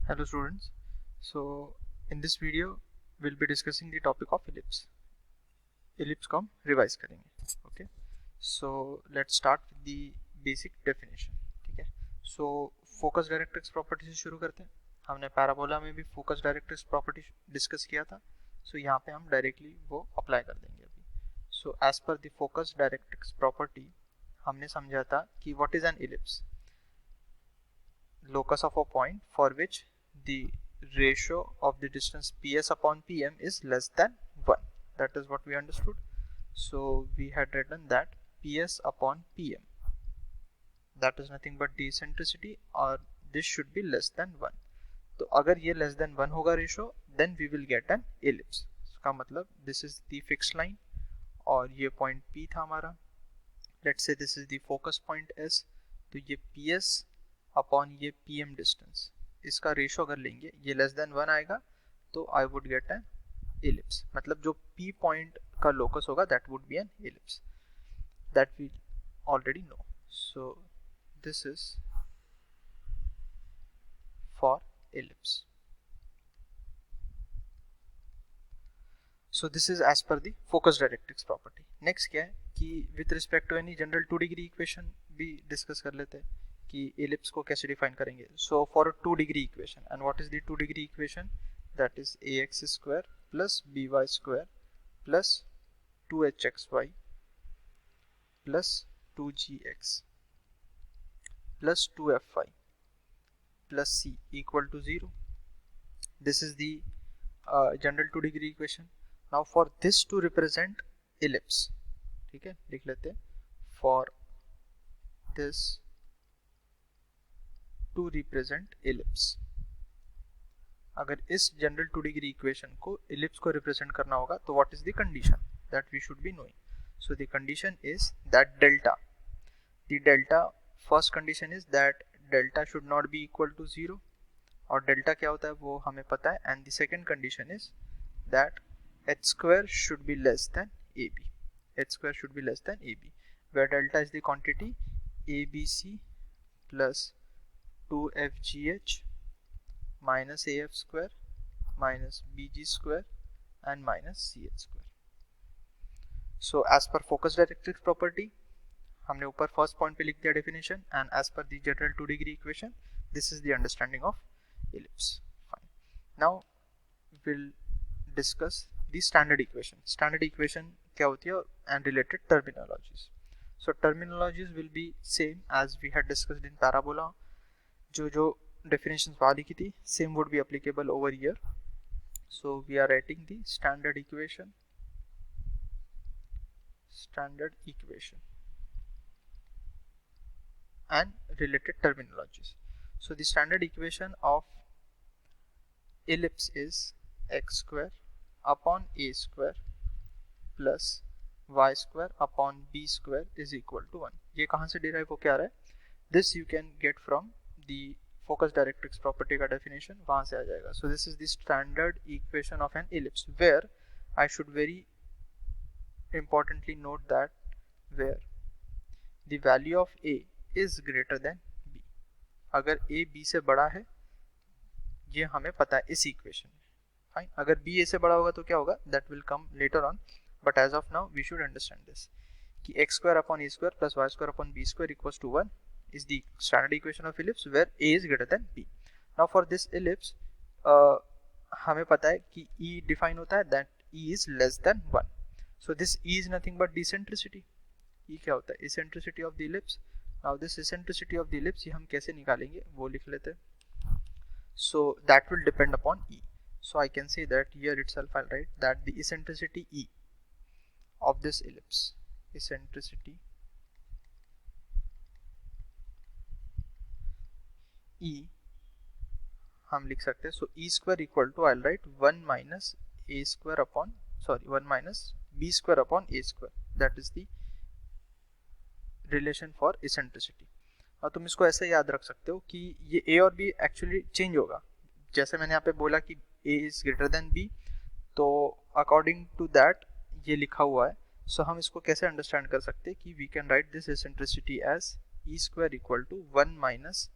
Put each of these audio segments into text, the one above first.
Hello students. So in this video we'll be discussing the topic of ellipse. Ellipse को हम revise करेंगे. Okay. So let's start with the basic definition. ठीक है. So focus directrix property से शुरू करते हैं. हमने parabola में भी focus directrix property discuss किया था. So यहाँ पे हम directly वो apply कर देंगे अभी. So as per the focus directrix property हमने समझा था कि what is an ellipse? Locus of a point for which the ratio of the distance ps upon pm is less than 1. That is what we understood. So we had written that ps upon pm, that is nothing but the eccentricity, or this should be less than 1. तो अगर ये less than 1 होगा ratio, then we will get an ellipse. इसका मतलब this is the fixed line और ये point p था हमारा. Let's say this is the focus point s. तो ये ps अपॉन ये pm डिस्टेंस, इसका रेशो अगर लेंगे, ये लेस देन 1 आएगा तो I would get an ellipse. मतलब जो p पॉइंट का लोकस होगा that would be an ellipse, that we already know. So this is for ellipse. So this is as per the focus directrix property. Next क्या है कि with respect to any general 2 degree equation भी discuss कर लेते हैं कि ellipse को कैसे डिफाइन करेंगे. So for a 2 degree equation, and what is the 2 degree equation? That is ax square plus by square plus 2hxy plus 2gx plus 2fy plus c equal to 0. This is the general 2 degree equation. Now for this to represent ellipse, ठीक है, लिख लेते हैं. For this to represent ellipse, अगर इस general 2 degree equation को ellipse को represent करना होगा तो what is the condition that we should be knowing? So the condition is that delta, the delta, first condition is that delta should not be equal to 0, और delta क्या होता है वो हमें पता है. And the second condition is that h square should be less than ab, h square should be less than ab, where delta is the quantity abc plus 2fgh minus af square minus bg square and minus ch square. So as per focus directrix property, हमने ऊपर first point पे लिख दिया definition, and as per the general 2 degree equation this is the understanding of ellipse. Fine. Now will discuss the standard equation. Standard equation क्या होती है and related terminologies. So terminologies will be same as we had discussed in parabola. जो definitions वहाँ लिखी थी same would be applicable over here. So we are writing the standard equation and related terminologies. So the standard equation of ellipse is x square upon a square plus y square upon b square is equal to 1. ये कहाँ से derive होके आ रहा है? This you can get from the focus directrix property का definition, वहाँ से आ जाएगा. So this is the standard equation of an ellipse, where I should very importantly note that where the value of a is greater than b. अगर a b से बड़ा है ये हमें पता है इस इक्वेशन में. फाइन. अगर b a से बड़ा होगा तो क्या होगा? That will come later on, but as of now we should understand this कि x square upon a square plus y square upon b square equals to 1 is the standard equation of ellipse where a is greater than b. Now for this ellipse हमें पता है कि e define होता है that e is less than 1. So this e is nothing but the eccentricity. e क्या होता है? Eccentricity of the ellipse. Now this eccentricity of the ellipse ये हम कैसे निकालेंगे वो लिख लेते हैं. So that will depend upon e. So I can say that here itself I'll write that the eccentricity e of this ellipse, eccentricity e हम लिख सकते हैं. So e square equal to I'll write 1 minus a square upon 1 minus b square upon a square. That is the relation for eccentricity. और तुम इसको ऐसे याद रख सकते हो कि ये a और b एक्चुअली चेंज होगा. जैसे मैंने यहाँ पे बोला कि a is greater than b, तो अकॉर्डिंग टू दैट ये लिखा हुआ है. सो हम इसको कैसे अंडरस्टैंड कर सकते हैं कि we can write this eccentricity as e square equal to 1 minus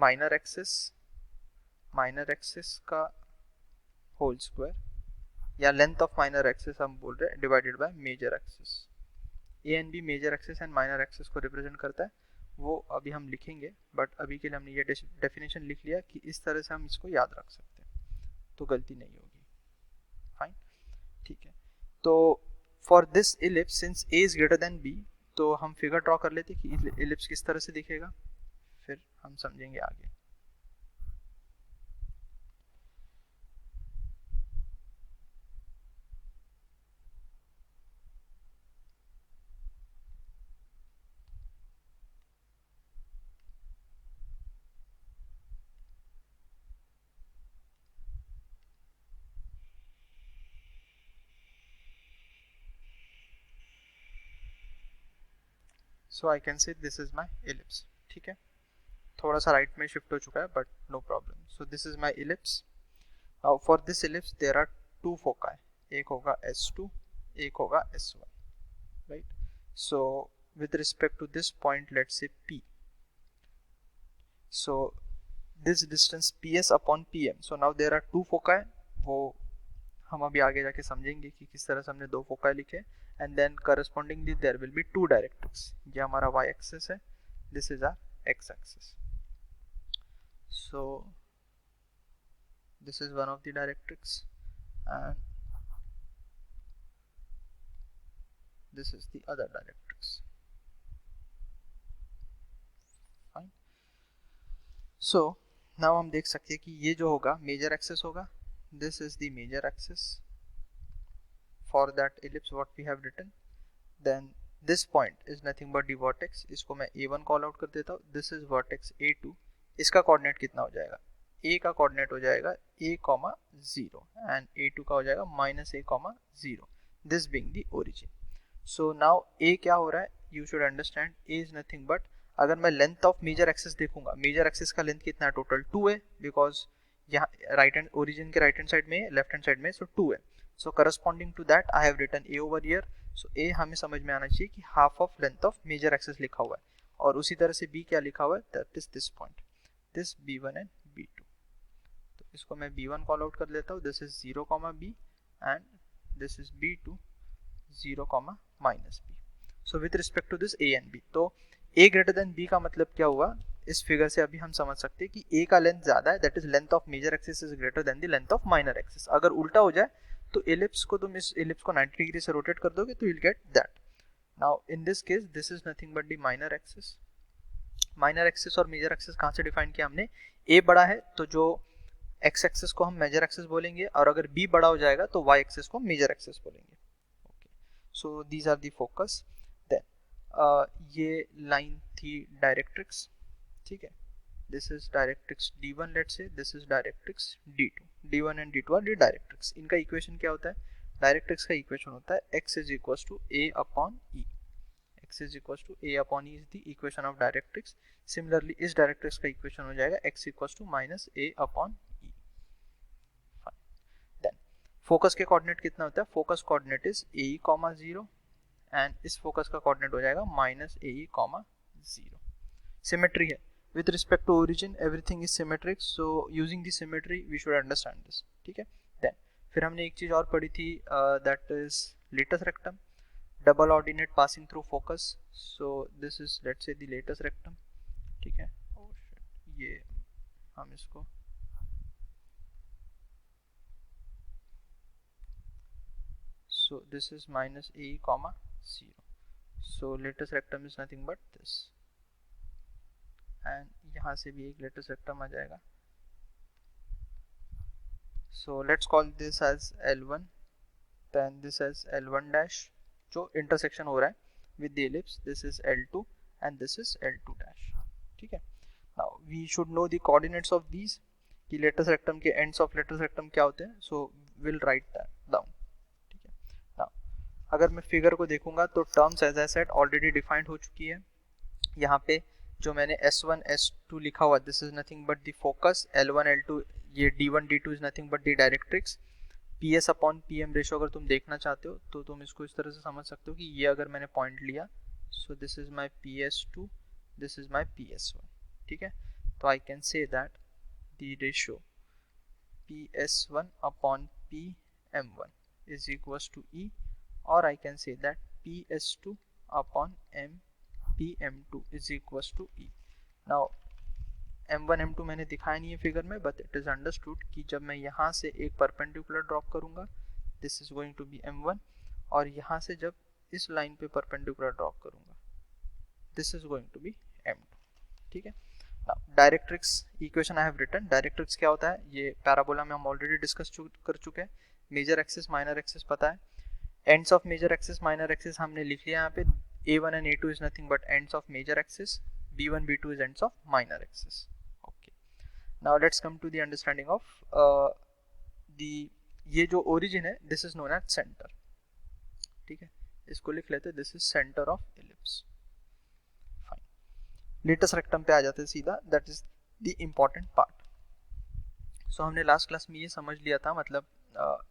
minor axis minor axis का होल स्क्वायर, या लेंथ ऑफ माइनर एक्सिस हम बोल रहे हैं, divided by major axis. A and B major axis and minor axis को represent करता है, वो अभी हम लिखेंगे, बट अभी के लिए हमने ये डेफिनेशन लिख लिया कि इस तरह से हम इसको याद रख सकते हैं, तो गलती नहीं होगी। फाइन, ठीक है। तो for this ellipse since A is greater than B, तो हम फिगर ड्रॉ कर लेते कि इलिप्स किस तरह से दिखेगा, फिर हम समझेंगे आगे। So I can say this is my ellipse, ठीक है। थोड़ा सा राइट में शिफ्ट हो चुका है, but no problem. So this is my ellipse. Now for this ellipse there are two foci, एक होगा S2, एक होगा S1, right. So with respect to this point, let's say P, so this distance PS upon PM, so now there are two foci, वो हम अभी आगे जाके समझेंगे कि किस तरह से हमने दो फोकाई लिखे, and then correspondingly there will be two directrix. ये हमारा y एक्सिस है, this is our x axis. So this is one of the directrix and this is the other directrix. Fine, so now हम देख सकते हैं कि ये जो होगा मेजर एक्सिस होगा, this is the major axis for that ellipse what we have written, then this point is nothing but the vertex, इसको मैं A1 कॉल आउट कर देता हूँ, this is vertex A2, इसका कोऑर्डिनेट कितना हो जाएगा, A का कोऑर्डिनेट हो जाएगा A, 0 एंड A2 का हो जाएगा -A, 0, this being the origin. So now A क्या हो रहा है, you should understand A is nothing but, अगर मैं लेंथ ऑफ मेजर एक्सिस देखूंगा, मेजर एक्सिस का लेंथ कितना है, टोटल 2 है, बिकॉज यहाँ राइट हैंड ओरिजिन के राइट हैंड साइड में, लेफ्ट हैंड साइड में, सो 2 है। So corresponding to that I have written A over here. So A हमें समझ में आना चाहिए कि half of length of major axis लिखा हुआ है, और उसी तरह से B क्या लिखा हुआ है, that is this point, this B1 and B2। तो इसको मैं B1 कॉल आउट कर लेता हूँ, this is 0, B and this is B2 0, -B। So with respect to this A and B, तो A ग्रेटर देन B का मतलब क्या हुआ, इस फिगर से अभी हम समझ सकते हैं कि A का लेंथ ज्यादा है, that is length of major axis is greater than the length of minor axis. अगर उल्टा हो जाए तो एलिप्स को, तुम इस एलिप्स को 90 डिग्री से रोटेट कर दोगे तो you will get that. Now in this case this is nothing but the minor axis. Minor axis और मेजर एक्सिस कहां से डिफाइन किया हमने, A बड़ा है तो जो x एक्सिस को हम मेजर एक्सिस बोलेंगे, और अगर B बड़ा हो जाएगा तो y एक्सिस को मेजर एक्सिस बोलेंगे। Okay, so these are the focus. Then ये लाइन थी डायरेक्ट्रिक्स, ठीक है। This is directrix D1, let's say this is directrix D2, D1 and D2 are the directrix। इनका इक्वेशन क्या होता है, डायरेक्ट्रिक्स का इक्वेशन होता है x is equals to a upon e, x is equals to a upon e is the equation of directrix। Similarly इस directrix का equation हो जाएगा x equals to -a upon e। Then focus के coordinate कितना होता है, focus coordinate is a, 0 and इस focus का कोऑर्डिनेट हो जाएगा -a, 0। सिमेट्री है, with respect to origin everything is symmetric, so using the symmetry we should understand this, ठीक है। then फिर हमने एक चीज और पढ़ी थी, that is latus rectum, double ordinate passing through focus, so this is let's say the latus rectum, ठीक है। oh shit, ये हम इसको so this is -a, 0, so latus rectum is nothing but this, and यहाँ से भी एक latus rectum आ जाएगा। So let's call this as L1, then this as L1 dash, जो इंटरसेक्शन हो रहा है with the ellipse, this is L2 and this is L2 dash, ठीक है। Now we should know the coordinates of these, कि latus rectum के ends of latus rectum क्या होते हैं, so will write that down, ठीक है। नाउ अगर मैं फिगर को देखूंगा तो terms as I said already defined हो चुकी है। यहाँ पे जो मैंने S1 S2 लिखा हुआ, this is nothing but the focus, L1 L2, ये D1 D2 is nothing but the directrix. PS upon PM ratio अगर तुम देखना चाहते हो तो तुम इसको इस तरह से समझ सकते हो कि ये अगर मैंने पॉइंट लिया, सो this is my PS2, this is my PS1, ठीक है। तो I can say that the ratio PS1 upon PM1 is equals to E, or I can say that PS2 upon PM2 is equals to E. Now M1 M2 मैंने दिखाया नहीं है figure में, but it is understood कि जब मैं यहाँ से एक परपेंडिकुलर ड्रॉप करूंगा, this is going to be M1, और यहाँ से जब इस लाइन पे परपेंडिकुलर ड्रॉप करूंगा, this is going to be M2. ठीक है. Directrix equation I have written. Directrix क्या होता है, ये पैराबोला में हम ऑलरेडी डिस्कस कर चुके हैं. मेजर एक्सिस माइनर एक्सिस पता है. Ends of major axis minor axis हमने लिख लिया यहाँ पे. A1 and A2 is nothing but ends of major axis. B1 B2 is ends of minor axis. Okay. Now let's come to the understanding of the ये जो origin है, this is known as center. ठीक है, इसको लिख लेते. This is center of ellipse. Fine. Latus rectum पे आ जाते सीधा. That is the important part. So हमने last class में ये समझ लिया था, मतलब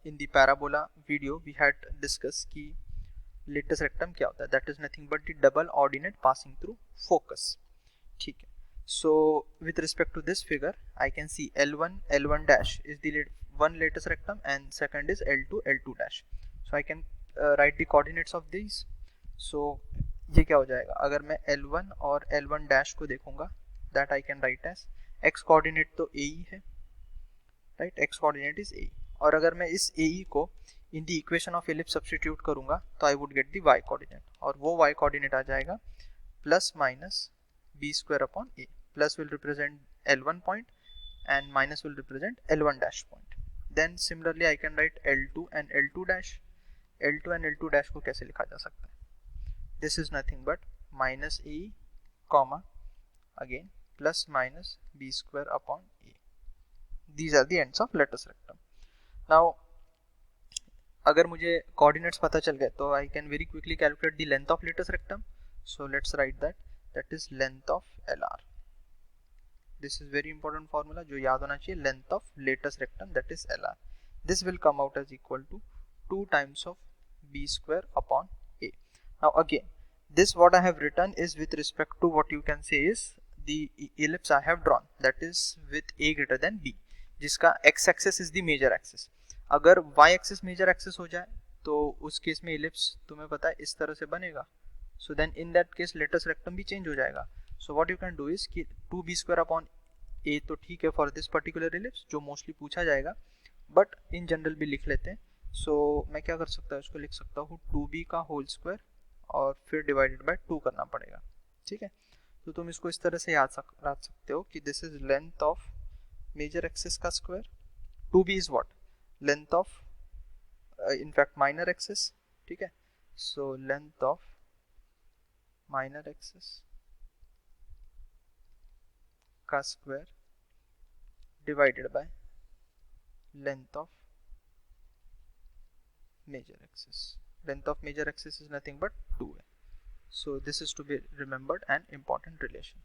in the parabola video we had discussed कि लेटस रेक्टम क्या होता है. That is nothing but the double ordinate passing through focus. ठीक है. So with respect to this figure I can see L1 dash is the one latus rectum and second is L2 dash. So I can write the coordinates of this. So ये क्या हो जाएगा, अगर मैं L1 और L1 dash को देखूंगा, that I can write as x coordinate तो AE है, right. x coordinate is AE. और अगर मैं इस AE को in the equation of ellipse substitute करूंगा तो I would get the y coordinate, और वो y कोऑर्डिनेट आ जाएगा plus minus b square upon a. Plus will represent L1 point and minus will represent L1 dash point. Then similarly I can write L2 and L2 dash. L2 and L2 dash को कैसे लिखा जा सकता है, this is nothing but minus AE comma again plus minus b square upon a. These are the ends of latus rectum. Now अगर मुझे coordinates पता चल गए तो I can very quickly calculate the length of latus rectum. So let's write that is length of LR. This is very important formula जो याद होना चाहिए. Length of latus rectum that is LR. This will come out as equal to 2 times of b square upon a. Now again this what I have written is with respect to what you can say is the ellipse I have drawn, that is with a greater than b, जिसका x axis is the major axis. अगर y axis major axis हो जाए तो उस case में ellipse तुम्हें पता है इस तरह से बनेगा. So then in that case latus rectum भी चेंज हो जाएगा. So what you can do is कि 2b स्क्वायर अपॉन a तो ठीक है फॉर दिस पर्टिकुलर इलिप्स जो मोस्टली पूछा जाएगा, बट इन जनरल भी लिख लेते हैं. सो मैं क्या कर सकता हूँ, इसको लिख सकता हूँ 2b का होल स्क्वायर और फिर डिवाइडेड बाय 2 करना पड़ेगा. ठीक है. तो तुम इसको इस तरह से याद रख सकते हो कि this is length of major axis का square. 2b is what, length of in fact minor axis. ठीक है. so length of minor axis का square divided by length of major axis. Length of major axis is nothing but 2 है. so this is to be remembered an important relation.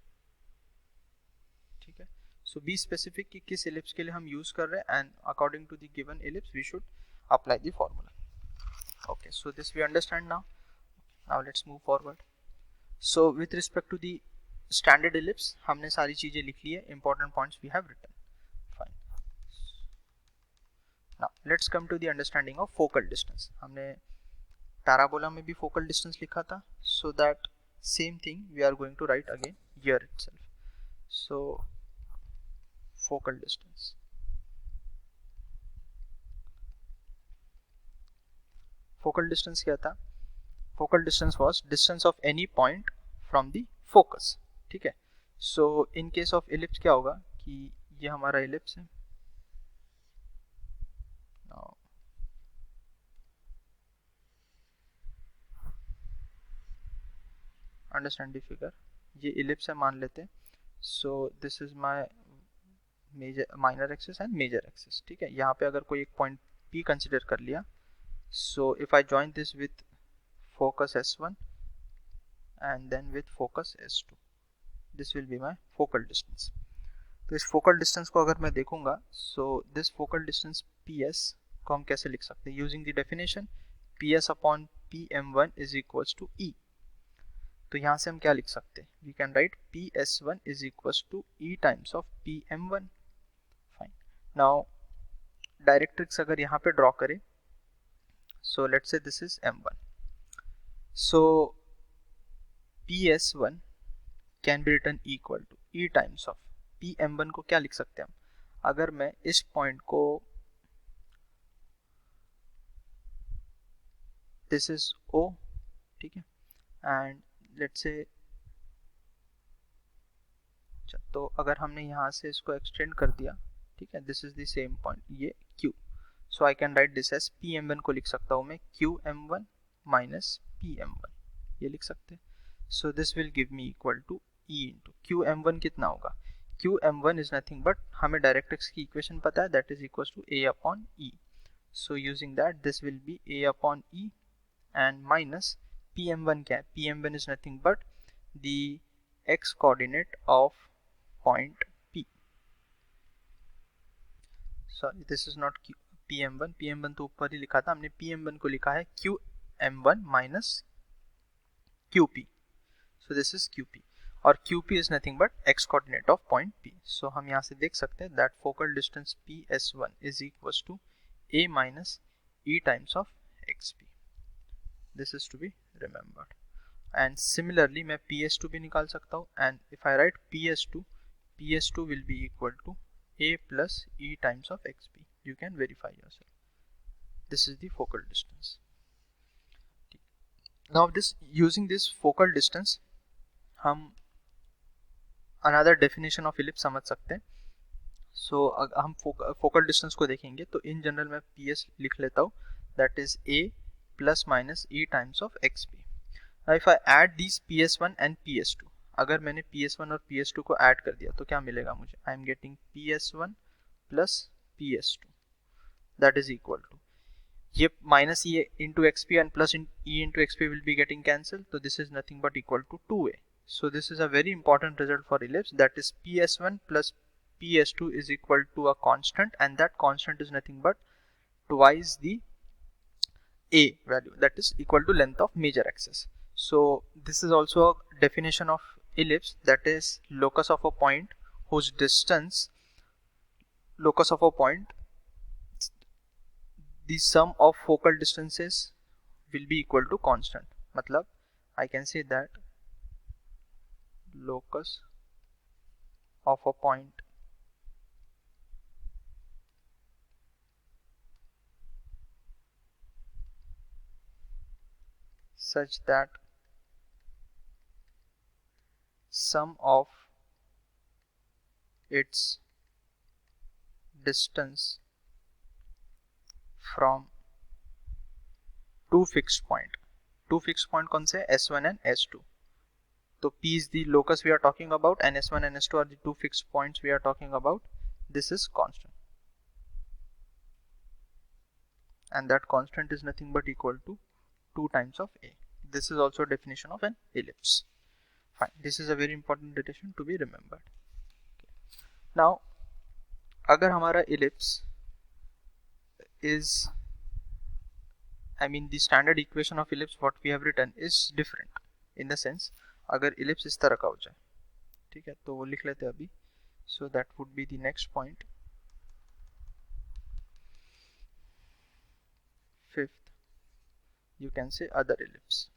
ठीक है. so be specific कि किस ellipse के लिए हम use कर रहे हैं, and according to the given ellipse we should apply the formula. Okay, so this we understand now. Now let's move forward. So with respect to the standard ellipse हमने सारी चीजें लिख ली है. important points we have written. Fine. Now let's come to the understanding of focal distance. हमने parabola में भी focal distance लिखा था, so that same thing we are going to write again here itself. So focal distance. Focal distance क्या था, focal distance was distance of any point from the focus. ठीक है. so in case of ellipse क्या होगा कि ये हमारा ellipse है. now understand the figure. ये ellipse है मान लेते हैं. so this is my minor axis and major axis. ठीक है. यहाँ पे अगर कोई एक point P consider कर लिया, so if I join this with focus S1 and then with focus S2, this will be my focal distance. तो इस focal distance को अगर मैं देखूंगा, so this focal distance PS को हम कैसे लिख सकते हैं, using the definition PS upon PM1 is equals to E. तो यहाँ से हम क्या लिख सकते हैं, we can write PS1 is equals to E times of PM1. Fine. Now directrix अगर यहाँ पे ड्रॉ करें, so let's say this is M1, so PS1 can be written equal to E times of PM1 को क्या लिख सकते हैं हम, अगर मैं इस पॉइंट को, दिस इज O, ठीक है, एंड लेट्स से, तो अगर हमने यहाँ से इसको एक्सटेंड कर दिया, ठीक है, this is the same point, ये Q, so I can write this as PM1 को लिख सकता हूँ मैं QM1 माइनस PM1, ये लिख सकते हैं. So this will give me equal to E into QM1. कितना होगा, QM1 इज नथिंग बट, हमें डायरेक्ट्रिक्स की इक्वेशन पता है, that is equal to A upon E. So using that this will be A upon E and minus PM1 क्या है, PM1 is nothing but the x coordinate of point P. Sorry, this is not PM1. PM1 तो ऊपर ही लिखा था हमने, PM1 को लिखा है QM1 minus QP. So this is QP और QP is nothing but x coordinate of point P. So हम यहाँ से देख सकते हैं that focal distance PS1 is equals to A minus E times of XP. This is to be remembered. And similarly मैं PS2 भी निकाल सकता हूँ, and if I write PS2 will be equal to A plus E times of XP. You can verify yourself. This is the focal distance. Now using this focal distance हम another definition of ellipse समझ सकते हैं. So हम focal distance को देखेंगे तो in general मैं PS लिख लेता हूँ, that is A plus minus E times of XP. Now if I add these PS1 and PS2, अगर मैंने PS1 और PS2 को ऐड कर दिया तो क्या मिलेगा मुझे, I am getting PS1 plus PS2 that is equal to, ये minus E into XP and plus E into XP will be getting cancelled, so this is nothing but equal to 2A. So this is a very important result for ellipse, that is PS1 plus PS2 is equal to a constant, and that constant is nothing but twice the A value, that is equal to length of major axis. So this is also a definition of ellipse, that is locus of a point whose distance, locus of a point, the sum of focal distances will be equal to constant. मतलब I can say that locus of a point such that sum of its distance from two fixed point. Two fixed point कौन से, S1 and S2. तो P is the locus we are talking about and S1 and S2 are the two fixed points we are talking about. This is constant, and that constant is nothing but equal to 2 times of A. This is also a definition of an ellipse. Fine, this is a very important definition to be remembered. Okay. Now अगर हमारा ellipse is, I mean the standard equation of ellipse what we have written is different, in the sense अगर ellipse इस तरह का हो जाए, ठीक है, तो वो लिख लेते हैं अभी. So that would be the next point. Fifth, you can say other ellipse,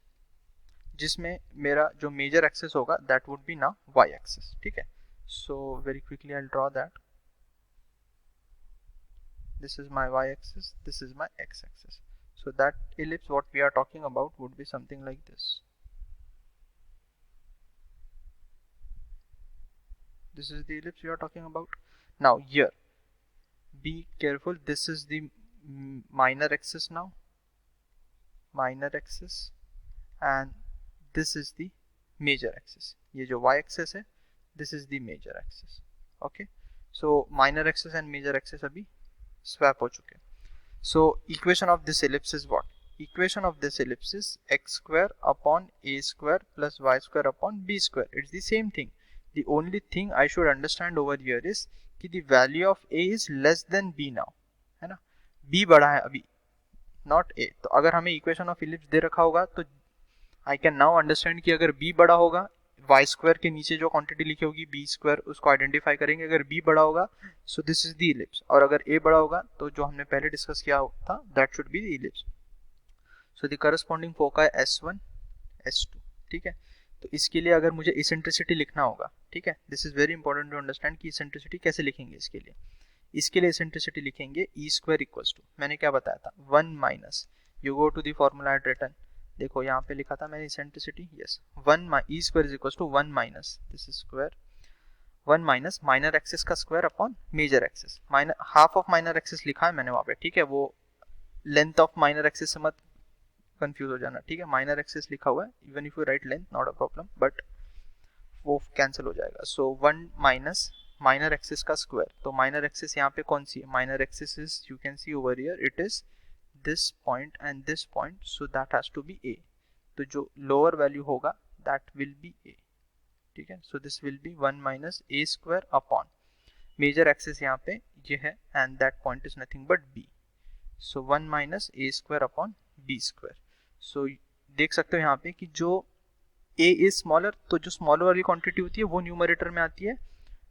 जिसमें मेरा जो major axis होगा that would be now y axis, ठीक है. So very quickly I'll draw that. This is my y axis, this is my x axis. So that ellipse what we are talking about would be something like this. This is the ellipse we are talking about. Now here, be careful, this is the minor axis now, minor axis, and this is the major axis. ये जो y axis है, this is the major axis. Okay, so minor axis and major axis अभी swap हो चुके. So equation of this ellipse is what? Equation of this ellipse is x square upon a square plus y square upon b square. It's the same thing. The only thing I should understand over here is कि the value of a is less than b now, है ना, b बड़ा है अभी, not a. तो अगर हमें equation of ellipse दे रखा होगा तो I can now understand कि अगर b बड़ा होगा वाई स्क्वायर के नीचे जो क्वांटिटी लिखी होगी बी स्क्वायर, उसको आइडेंटिफाई करेंगे। अगर बी बड़ा होगा सो दिस इज द इलिप्स, और अगर ए बड़ा होगा तो जो हमने पहले डिस्कस किया था that should be the ellipse. So the corresponding फोका है S1 S2, ठीक है। तो इसके लिए अगर मुझे इसेंट्रिसिटी लिखना होगा, ठीक है, this is very important to understand कि इसेंट्रिसिटी कैसे लिखेंगे। इसके लिए इसेंट्रिसिटी लिखेंगे ई स्क्वायर इक्वल्स टू, मैंने क्या बताया था, 1 minus, you go to the formula at written, देखो यहाँ पे लिखा था मैंने eccentricity, yes, 1 e square is equals to 1 minus this square, 1 minus minor axis का square upon major axis. Minor half of minor axis लिखा है मैंने वहाँ पे, ठीक है, वो लेंथ ऑफ माइनर एक्सिस से मत कंफ्यूज हो जाना, ठीक है, माइनर एक्सिस लिखा हुआ है, even if you write length not a problem, but वो कैंसिल हो जाएगा। सो 1 माइनस माइनर एक्सिस का स्क्वायर, तो माइनर एक्सिस यहाँ पे कौन सी है, minor axis is, you can see over here, it is this point and this point, so that has to be A, तो जो लोअर वैल्यू होगा दैट विल बी ए, ठीक है। So this will be 1 minus A square upon major axis यहाँ पे ये है and that point is nothing but B, so 1 minus A square upon B square. So देख सकते हो यहाँ पे कि जो a इज स्मॉलर, तो जो स्मॉलर वाली क्वांटिटी होती है वो न्यूमरेटर में आती है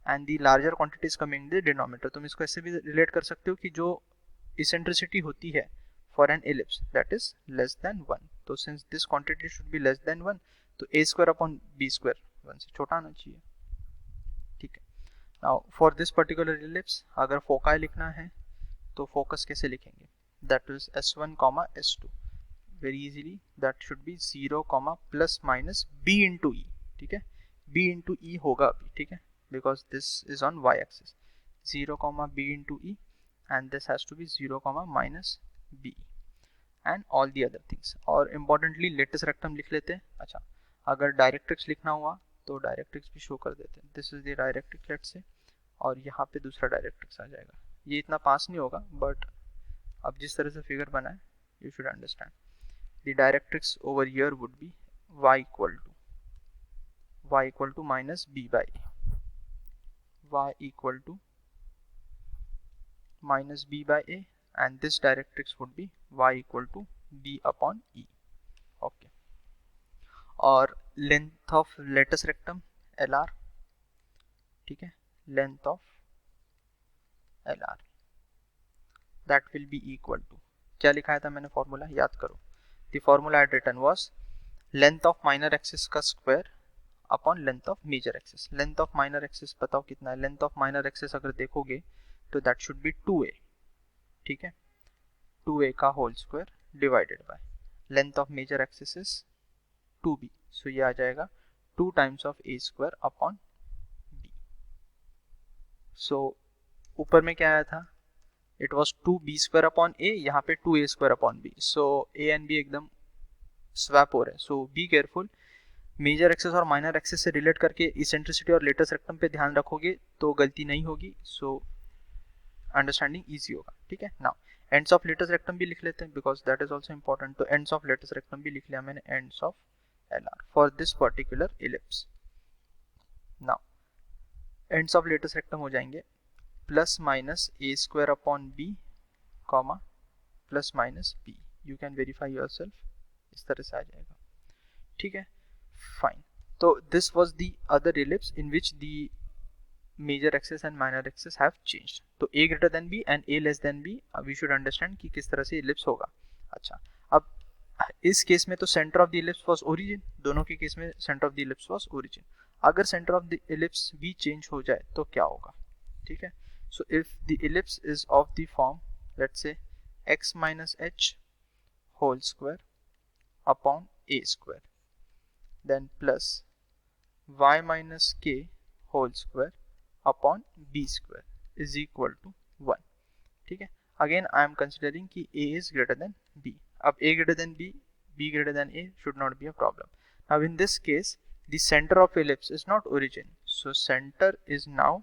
and the larger quantity is coming the denominator. तुम इसको ऐसे भी रिलेट कर सकते हो कि जो इसेंट्रिसिटी होती है for an ellipse that is less than 1, तो since this quantity should be less than 1 तो a square upon b square 1 से छोटा आना चाहिए, ठीक है। Now for this particular ellipse अगर फोकाई लिखना है तो फोकस कैसे लिखेंगे, that is S1, S2, very easily that should be 0, plus minus b into e, ठीक है, b into e होगा अभी, ठीक है, because this is on y axis, 0, b into e and this has to be 0, minus b and all the other things। और importantly latus rectum लिख लेते हैं। अच्छा, अगर डायरेक्ट्रिक्स लिखना हुआ तो डायरेक्ट्रिक्स भी शो कर देते हैं, this is the directrix let's say, और यहाँ पे दूसरा डायरेक्ट्रिक्स आ जाएगा। ये इतना पास नहीं होगा बट अब जिस तरह से फिगर बना है you should understand. The directrix over here would be y equal to minus b by a, y equal to minus b by a, and this directrix would be y equal to b upon e, okay। और length of latus rectum LR, ठीक है, length of LR that will be equal to, क्या लिखाया था मैंने formula याद करो, the formula I had written was length of minor axis का square upon length of major axis। length of minor axis बताओ कितना है, length of minor axis अगर देखोगे तो that should be 2a, ठीक है, 2a का whole square divided by length of major axis is 2b, so ये आ जाएगा 2 times of a square upon b। सो ऊपर में क्या आया था, it was 2b square upon a, यहाँ पे 2a square upon b, so a and b एकदम स्वैप हो रहे हैं। सो बी केयरफुल, मेजर एक्सेस और माइनर एक्सेस से रिलेट करके इसेंट्रिसिटी और लेटेस्ट रेक्टम पे ध्यान रखोगे तो गलती नहीं होगी, सो अंडरस्टैंडिंग ईजी होगा, ठीक है। Now ends of latus rectum भी लिख लेते हैं because that is also important, तो एंड्स ऑफ लेटेस्ट रेक्टम भी लिख लिया मैंने, ends of LR for this particular ellipse. Now ends of latus rectum हो जाएंगे plus minus A square upon B, comma plus minus B, you can verify yourself, इस तरह से आ जाएगा, ठीक है, फाइन। तो this was the other ellipse in which the major axis and minor axis have changed. तो a greater than b and a less than b, we should understand कि किस तरह से इलिप्स होगा। अच्छा, अब इस केस में तो centre of the ellipse was origin, दोनों के केस में centre of the ellipse was origin. अगर सेंटर ऑफ द इलिप्स भी चेंज हो जाए तो क्या होगा, ठीक है। So if the ellipse is of the form let's say x minus h whole square upon a square, then plus y minus k whole square upon b square is equal to 1, ठीक है। Again I am considering कि a is greater than b, अब a greater than b, b greater than a should not be a problem। Now in this case the center of ellipse is not origin, so center is now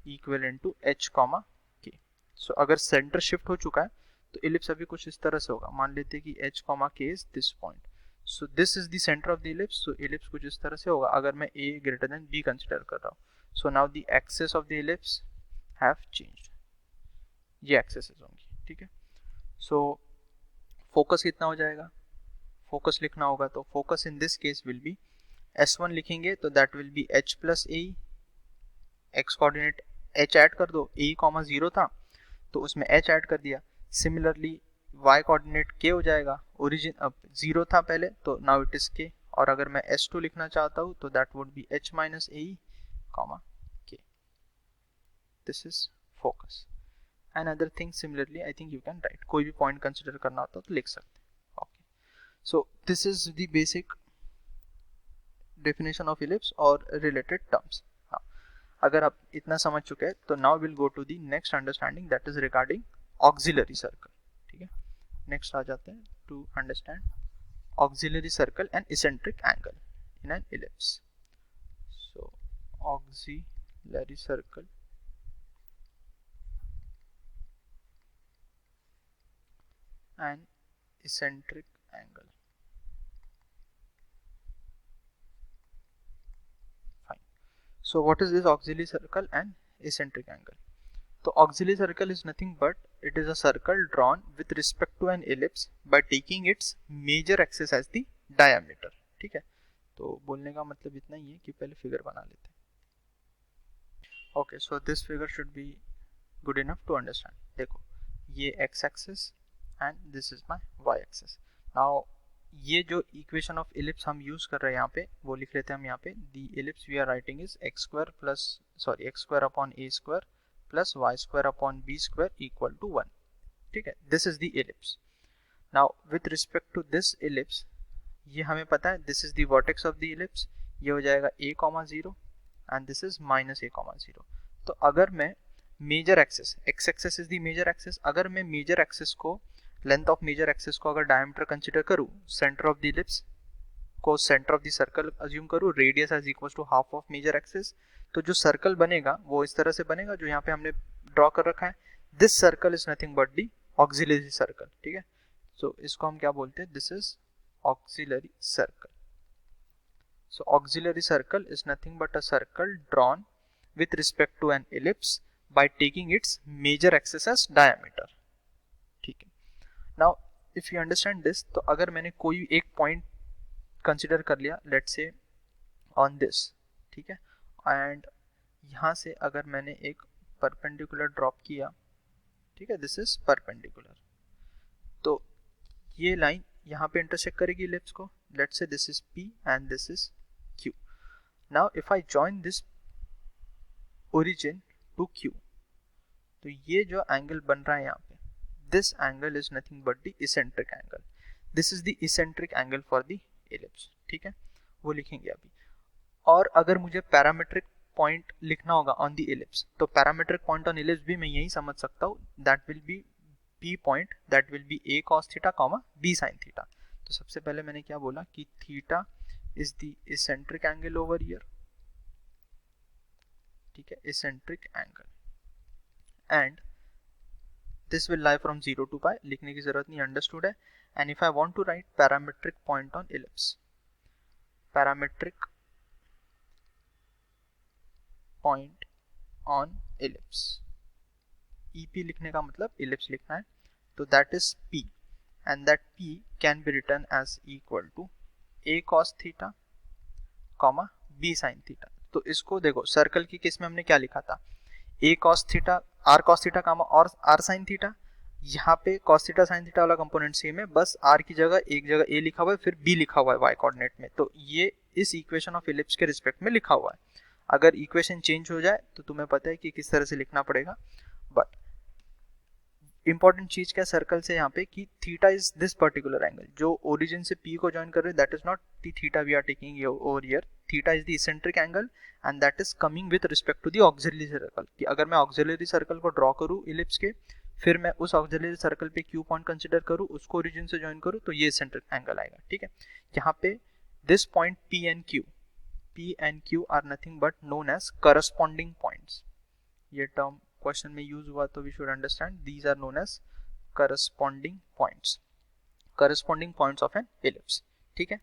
equivalent to h comma k। so अगर center shift हो चुका है तो ellipse अभी कुछ इस तरह से होगा, मान लेते हैं कि h comma k is this point, so this is the center of the ellipse, so ellipse कुछ इस तरह से होगा अगर मैं a greater than b consider कर रहा हूँ। so now the axis of the ellipse have changed, ये एक्सेस होंगी, ठीक है। so फोकस कितना हो जाएगा, फोकस लिखना होगा तो focus in this case will be S1 लिखेंगे तो that will B h plus A, x coordinate h add कर दो, ए कॉमा 0 था तो उसमें h ऐड कर दिया। सिमिलरली y कोऑर्डिनेट k हो जाएगा, ओरिजिन अब 0 था पहले तो नाउ इट इज k, और अगर मैं S2 लिखना चाहता हूँ तो that would B h minus A comma k। This is focus and other thing similarly I think you can write, कोई भी पॉइंट कंसिडर करना होता तो लिख सकते हैं। Okay, so this is the basic definition of ellipse और related terms. हाँ, अगर आप इतना समझ चुके हैं तो now will go to the next understanding that is regarding auxiliary circle. ठीक है, नेक्स्ट आ जाते हैं to understand auxiliary circle and eccentric angle in an ellipse. So auxiliary circle and eccentric angle. Fine. So what is this auxiliary circle and eccentric angle? So auxiliary circle is nothing but it is a circle drawn with respect to an ellipse by taking its major axis as the diameter. ठीक है, तो बोलने का मतलब इतना ही है कि पहले फिगर बना लेते हैं। Okay, so this figure should be good enough to understand. देखो, ये x axis and this is my y axis. Now ये जो equation of ellipse हम यूज कर रहे हैं यहाँ पे वो लिख लेते हैं हम यहाँ पे, the ellipse we are writing is x square upon a square plus y square upon b square equal to 1. ठीक है, this is the ellipse. Now with respect to this ellipse, ये हमें पता है this is the vertex of the ellipse, ये हो जाएगा a, 0 and this is minus a, 0. तो अगर मैं major axis, x axis is the major axis, अगर मैं मेजर एक्सिस को, लेंथ ऑफ मेजर एक्सिस को अगर डायमीटर कंसीडर करूं, सेंटर ऑफ द इलिप्स को centre of the circle assume करूं, radius as equals to half of major axis, तो जो सर्कल बनेगा वो इस तरह से बनेगा जो यहाँ पे हमने ड्रॉ कर रखा है। This circle is nothing but the auxiliary circle. ठीक है, सो इसको हम क्या बोलते हैं, this is auxiliary circle. So auxiliary circle is nothing but a circle drawn with respect to an ellipse by taking its major axis as diameter. ठीक है, now if you understand this, तो अगर मैंने कोई एक पॉइंट कंसिडर कर लिया, let's say on this, ठीक है, एंड यहाँ से अगर मैंने एक परपेंडिकुलर ड्रॉप किया, ठीक है, दिस इज परपेंडिकुलर, तो ये लाइन यहाँ पे इंटरसेक्ट करेगी इलिप्स को, let's say this is P and this is Q. Now if I join this origin to Q, तो ये जो एंगल बन रहा है यहाँ पे, this angle is nothing but the eccentric angle, this is the eccentric angle for the ellipse. ठीक है, वो लिखेंगे अभी। और अगर मुझे पैरामीट्रिक पॉइंट लिखना होगा ऑन द इलिप्स, तो पैरामीट्रिक पॉइंट ऑन इलिप्स भी मैं यही समझ सकता हूँ, that will be P point, that will be A cos theta comma B sin theta. तो सबसे पहले मैंने क्या बोला कि theta is the eccentric angle over here, ठीक है, eccentric angle, and this will lie from 0 to pi, लिखने की जरूरत नहीं, अंडरस्टूड है। And if I want to right parametric point on ellipse, parametric point on ellipse, EP लिखने का मतलब इलिप्स लिखना है, तो that is P, and that P can be written as equal to A cos theta comma B sin theta. तो इसको देखो, circle की केस में हमने क्या लिखा था, A cos theta, R cos theta comma और R sin थीटा। यहाँ पे cos थीटा sin थीटा वाला कंपोनेंट सेम है, बस R की जगह एक जगह A लिखा हुआ है, फिर B लिखा हुआ है y कोऑर्डिनेट में, तो ये इस इक्वेशन ऑफ इलिप्स के रिस्पेक्ट में लिखा हुआ है। अगर इक्वेशन चेंज हो जाए तो तुम्हें पता है कि किस तरह से लिखना पड़ेगा, बट इंपॉर्टेंट चीज क्या सर्कल से यहाँ पे कि theta is this particular angle, जो ओरिजिन से P को ज्वाइन कर रहे हैं, that is not the theta we are taking over here, theta is the eccentric angle and that is coming with respect to the auxiliary circle. कि अगर मैं auxiliary circle को ड्रॉ करूँ इलिप्स के, फिर मैं उस ऑक्सिलरी सर्कल पे Q पॉइंट कंसिडर करूँ, उसको ओरिजिन से ज्वाइन करूँ, तो ये इसेंट्रिक एंगल आएगा। ठीक है, यहाँ पे this point P and Q are nothing but known as corresponding points. ये टर्म क्वेश्चन में यूज हुआ तो we should understand these are known as corresponding points of an ellipse. ठीक है,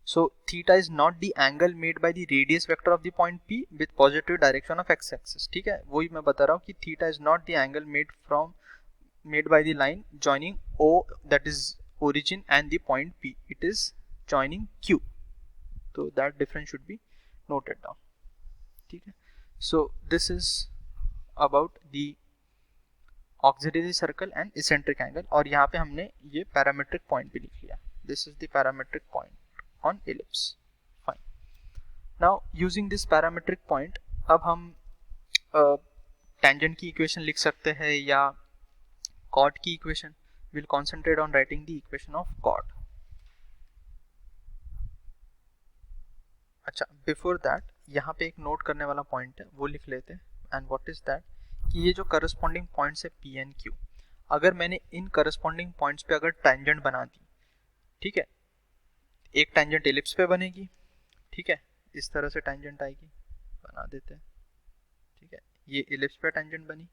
so theta is not the angle made by the radius vector of the point P with positive direction of x axis. ठीक है, वही मैं बता रहा हूँ कि theta is not the angle made by the line joining O, that is origin, and the point P. It is joining Q. तो that difference should be noted down, ठीक है। So this is about the auxiliary circle and eccentric angle, और यहाँ पे हमने ये parametric point भी लिख लिया, this is the parametric point on ellipse. Fine, now using this parametric point अब हम टेंजेंट की इक्वेशन लिख सकते हैं या कॉर्ड की equation. Will concentrate on writing the equation of chord. अच्छा, बिफोर दैट यहाँ पे एक नोट करने वाला पॉइंट है, वो लिख लेते हैं। एंड व्हाट इज दैट कि ये जो करस्पॉन्डिंग पॉइंट्स है पी एंड क्यू, अगर मैंने इन करस्पॉन्डिंग पॉइंट्स पे अगर टेंजेंट बना दी, ठीक है, एक टेंजेंट एलिप्स पे बनेगी, ठीक है, इस तरह से टेंजेंट आएगी, बना देते हैं, ठीक है, ये एलिप्स पे टेंजेंट बनी,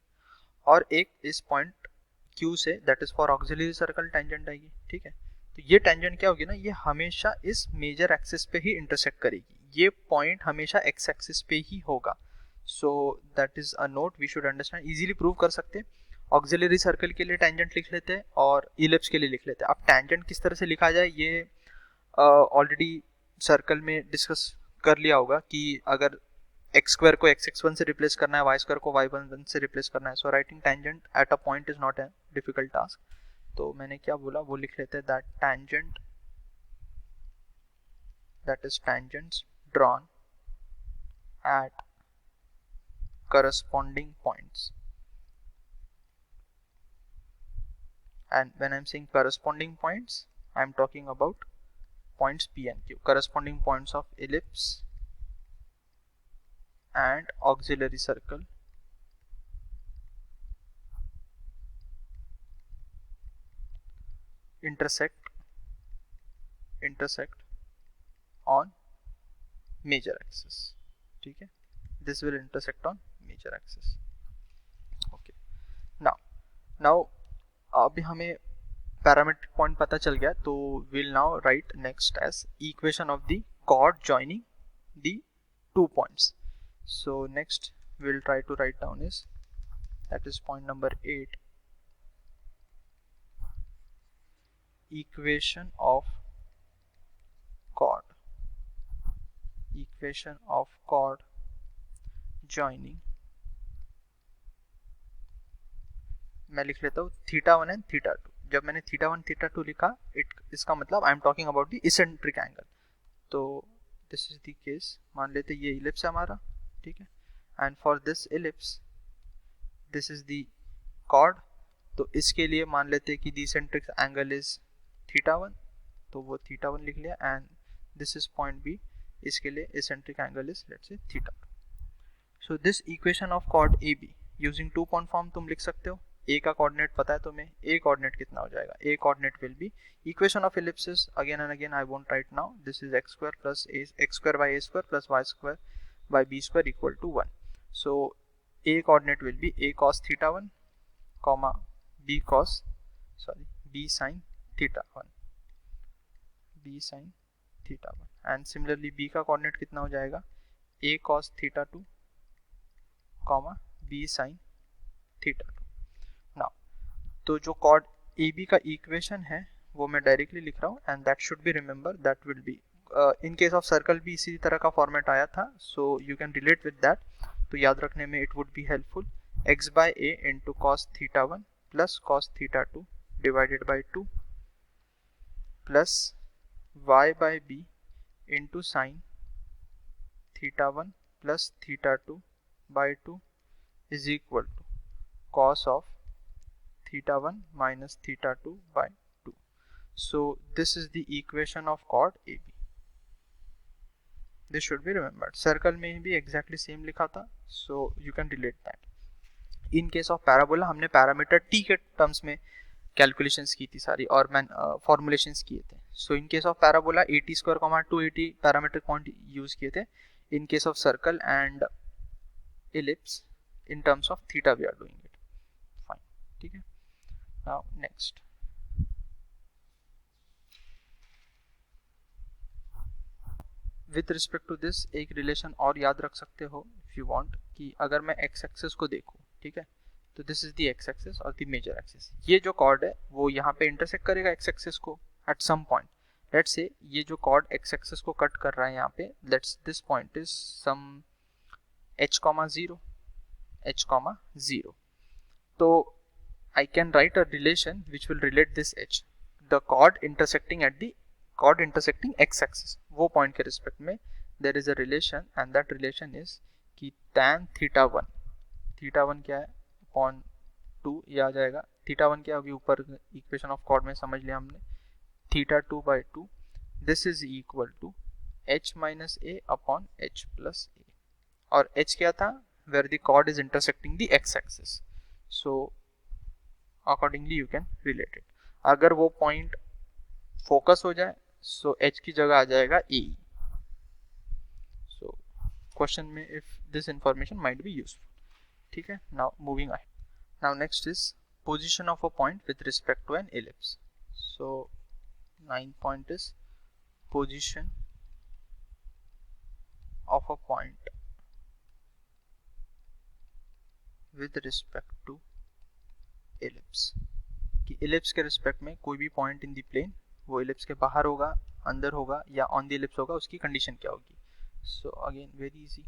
और एक इस पॉइंट Q से, that is for auxiliary circle, tangent आएगी, ठीक है। तो ये टेंजेंट क्या होगी ना, ये हमेशा इस मेजर एक्सिस पे ही इंटरसेक्ट करेगी, ये पॉइंट हमेशा एक्स एक्सिस पे ही होगा। So that is a note we should understand, easily prove कर सकते हैं। ऑक्सिलरी सर्कल के लिए टेंजेंट लिख लेते हैं और इलिप्स के लिए लिख लेते हैं। अब टेंजेंट किस तरह से लिखा जाए ये ऑलरेडी सर्कल में डिस्कस कर लिया होगा कि अगर एक्स स्क्वायर को x1 से रिप्लेस करना है, वाई स्क्वायर को y1 से रिप्लेस करना है, so writing tangent at a point is not a difficult task. तो मैंने क्या बोला वो लिख लेते हैं, that tangent, that is tangents drawn at corresponding points, and when I'm saying corresponding points I'm talking about points P and Q, corresponding points of ellipse and auxiliary circle intersect on major axis, ठीक है, this will intersect on major axis। okay, now अभी हमें parametric point पता चल गया, तो will now write next as equation of the chord joining the 2 points। so next we'll try to write down is, that is point number 8, equation of chord joining, मैं लिख लेता हूँ θ1 एंड θ2। जब मैंने θ1 θ2 लिखा, इसका मतलब I am talking about the eccentric angle. तो दिस इज द केस, मान लेते ये इलिप्स है हमारा, ठीक है, and for this ellipse this is the chord, तो इसके लिए मान लेते कि द इसेंट्रिक एंगल इज θ1, तो वो θ1 लिख लिया, and this is point B, इसके लिए eccentric angle is let's say θ2। So this equation of chord AB using 2 point form तुम लिख सकते हो। A का कोऑर्डिनेट पता है तुम्हें, A कोऑर्डिनेट कितना हो जाएगा, A coordinate will be equation of ellipsis, again and again I won't write now, this is x square plus x square by a square plus y square by b square equal to 1। So A coordinate will be a cos θ1, b sin θ1, and similarly B का coordinate कितना हो जाएगा, a cos θ2, b sin θ2। तो जो cord AB का equation है वो मैं डायरेक्टली लिख रहा हूँ, and that should be remember, that will be in case of circle भी इसी तरह का फॉर्मेट आया था, so you can relate with that, तो याद रखने में it would be helpful. x by a into cos θ1 plus cos θ2 divided by 2 प्लस y by b into sine θ1 plus θ2 by 2 is equal to cos of θ1 minus θ2 by 2. So this is the equation of chord AB. This should be remembered. Circle में भी exactly same लिखा था, so you can relate that. In case of parabola हमने parameter t के terms में calculations की थी सारी, और formulations किए थे। So in case of parabola 80 square 280 parametric point use किए थे। In case of circle and ellipse in terms of theta we are doing it. Fine, ठीक है। Now next, with respect to this एक relation और याद रख सकते हो if you want, कि अगर मैं x एक्सिस को देखूं, ठीक है, तो this is the x axis और द मेजर एक्सिस, ये जो कॉर्ड है वो यहाँ पे इंटरसेक्ट करेगा x एक्सिस को at some point, let's say ये जो कॉर्ड एक्स एक्सिस को कट कर रहा है यहाँ पे, let's this point is some h, 0, तो I can write a relation which will relate this h, the chord intersecting x axis, वो पॉइंट के रिस्पेक्ट में there is a relation and that relation is कि tan theta 1 क्या है upon 2, ये आ जाएगा थीटा 1 क्या, अभी ऊपर इक्वेशन ऑफ कॉर्ड में समझ लिया हमने, theta 2/2 this is equal to h minus a upon h plus a, और h क्या था, where the chord is intersecting the x axis, so accordingly you can relate it. अगर वो पॉइंट फोकस हो जाए so h की जगह आ जाएगा a. so क्वेश्चन में if this information might be useful. ठीक है, now moving ahead. Now next is position of a point with respect to an ellipse. So 9th point is position of a point with respect to ellipse. कि ellipse के respect में कोई भी point in the plane वो ellipse के बाहर होगा, अंदर होगा या ऑन द ellipse होगा, उसकी कंडीशन क्या होगी. So again very easy.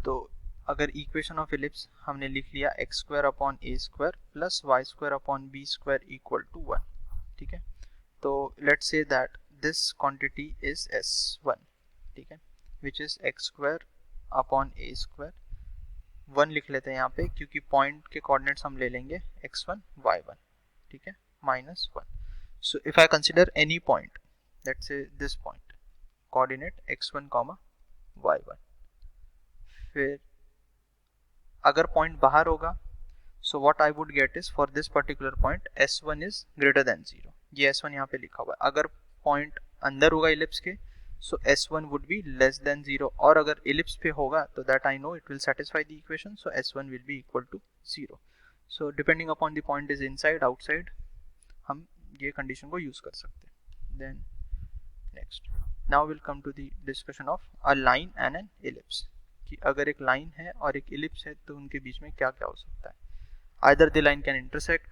तो अगर इक्वेशन ऑफ ellipse हमने लिख लिया x² upon a² plus y² upon b² equal to 1. ठीक है, तो let's say that this quantity is s1. ठीक है, which is x² upon a². 1 लिख लेते हैं यहाँ पे क्योंकि पॉइंट के कोऑर्डिनेट्स हम ले लेंगे x1 y1. ठीक है, minus 1. So if I consider any point, let's say this point, coordinate x1 y1, फिर अगर पॉइंट बाहर होगा सो what I would gate is for this particular point s1 is greater then 0. ये s1 यहाँ पे लिखा हुआ है. अगर पॉइंट अंदर होगा इलिप्स के so s1 would be less than 0, और अगर ellipse पे होगा तो that I know it will satisfy the equation, so s1 will be equal to 0. so depending upon the point is inside outside हम ये condition को use कर सकते हैं. then next now we'll come to the discussion of a line and an ellipse. कि अगर एक line है और एक ellipse है तो उनके बीच में क्या क्या हो सकता है. either the line can intersect,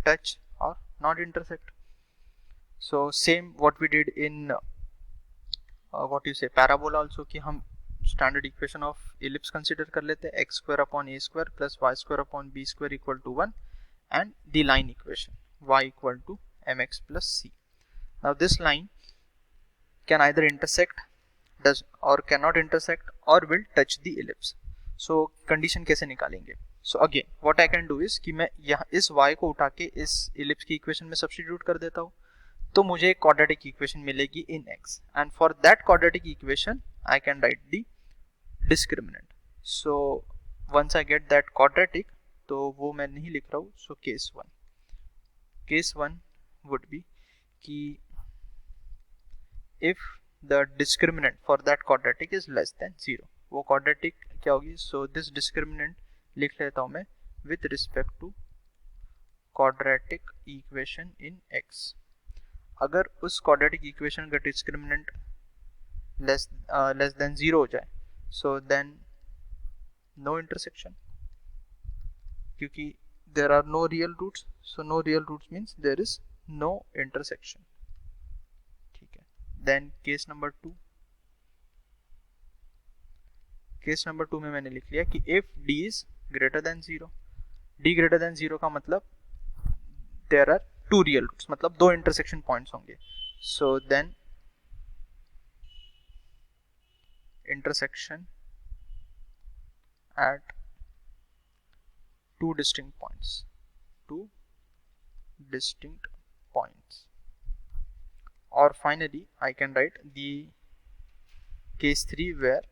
touch or not intersect. so same what we did in what you say parabola also, कि हम standard equation of ellipse consider कर लेते हैं x² upon a² plus y² upon b² equal to 1 and the line equation y equal to mx plus c. Now this line can either intersect, does और can not intersect और will touch the ellipse. So condition कैसे निकालेंगे. So again what I can do is कि मैं यहाँ इस y को उठा के इस इलिप्स की इक्वेशन में सब्स्टिट्यूट कर देता हूँ, तो मुझे एक क्वाड्रेटिक इक्वेशन मिलेगी in x, and for that quadratic equation I can write the discriminant. So once I get that quadratic, तो वो मैं नहीं लिख रहा हूँ. सो केस 1 वुड बी कि if the discriminant for that quadratic is less than 0, वो quadratic क्या होगी. सो दिस डिस्क्रिमिनेंट लिख लेता हूँ मैं with respect to quadratic equation in x. अगर उस क्वाड्रेटिक इक्वेशन का डिस्क्रिमिनेंट लेस देन 0 हो जाए, सो देन नो इंटरसेक्शन, क्योंकि there are no real roots. So no real roots means there is no intersection. ठीक है, देन केस नंबर 2 में मैंने लिख लिया कि if d is greater then 0. d greater than 0 का मतलब देयर आर 2 रियल रूट्स, मतलब 2 इंटरसेक्शन पॉइंट्स होंगे. So then intersection at 2 distinct points. और finally I can write the case 3 where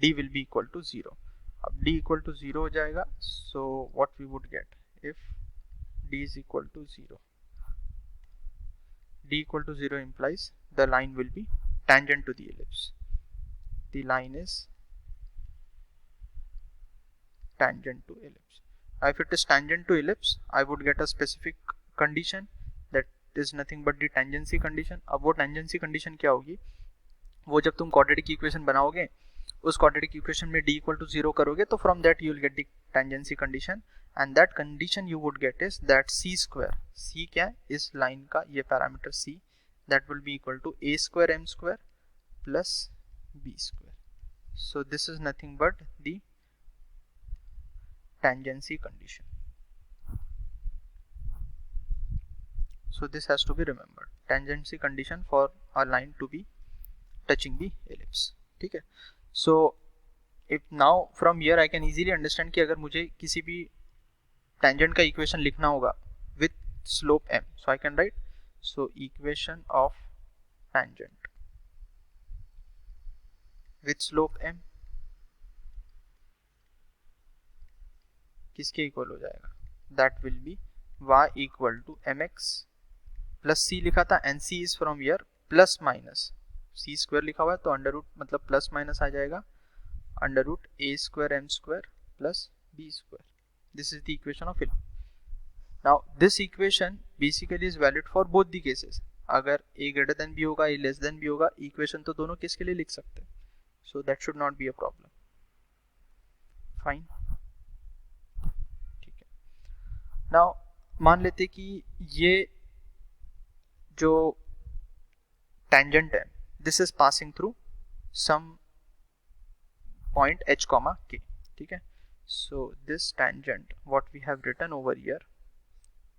d will be equal to 0. अब d equal to 0 हो जाएगा. so what we would get if d is equal to 0, d equal to 0 implies the line will be tangent to the ellipse. The line is tangent to ellipse. If it is tangent to ellipse, I would get a specific condition that is nothing but the tangency condition. अब वो tangency condition क्या होगी, वो जब तुम quadratic equation बनाओगे, उस quadratic equation में d equal to 0 करोगे, तो from that you will get the tangency condition, and that condition you would get is that c square, c क्या है इस line का, ये parameter c, that will be equal to a square m square plus b square. So this is nothing but the tangency condition. So this has to be remembered, tangency condition for a line to be touching the ellipse. ठीक है. So if now from here I can easily understand कि अगर मुझे किसी भी tangent का equation लिखना होगा with slope m, so I can write, so equation of tangent with slope m किसके इक्वल हो जाएगा, that will be y equal to mx plus c लिखा था and c is from here plus minus c square लिखा हुआ है तो अंडर रूट मतलब प्लस माइनस आ जाएगा under root a square m square plus b square. This is the equation of ellipse. Now this equation basically is valid for both the cases. अगर a greater than b होगा, a less than b होगा, equation तो दोनों case के लिए लिख सकते हैं. So that should not be a problem. Fine. ठीक है. नाउ मान लेते कि ये जो tangent है, this is passing through some point h, k. ठीक है. So this tangent what we have written over here,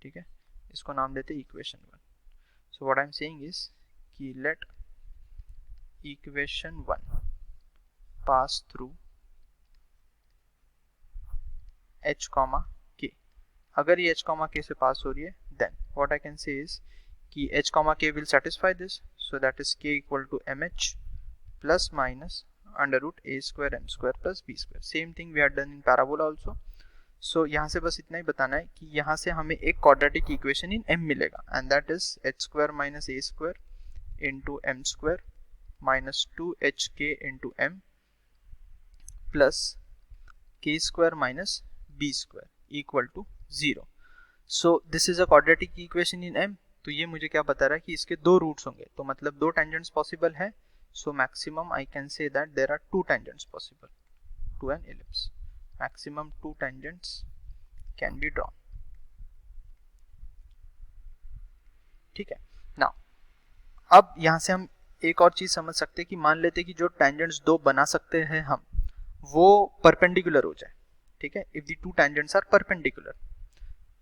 ठीक है, इसको नाम देते equation 1. So what I am saying is कि let equation 1 pass through h, k. अगर ये h, k से पास हो रही है, then what I can say is कि h, k will satisfy this, so that is k equal to mh plus minus under root a square m square plus b square. Same thing we had done in parabola also. So यहाँ से बस इतना ही बताना है कि यहाँ से हमें एक quadratic equation in m मिलेगा and that is h square minus a square into m square minus 2hk into m plus k square minus b square equal to 0. So this is a quadratic equation in m. तो ये मुझे क्या बता रहा है कि इसके दो रूट्स होंगे, तो मतलब दो टेंजेंट्स पॉसिबल है. So maximum I can say that there are two tangents possible to an ellipse. Maximum two tangents can be drawn. ठीक है. नाउ अब यहां से हम एक और चीज समझ सकते हैं कि मान लेते कि जो टेंजेंट्स दो बना सकते हैं हम, वो परपेंडिकुलर हो जाए. ठीक है. If the two tangents are perpendicular,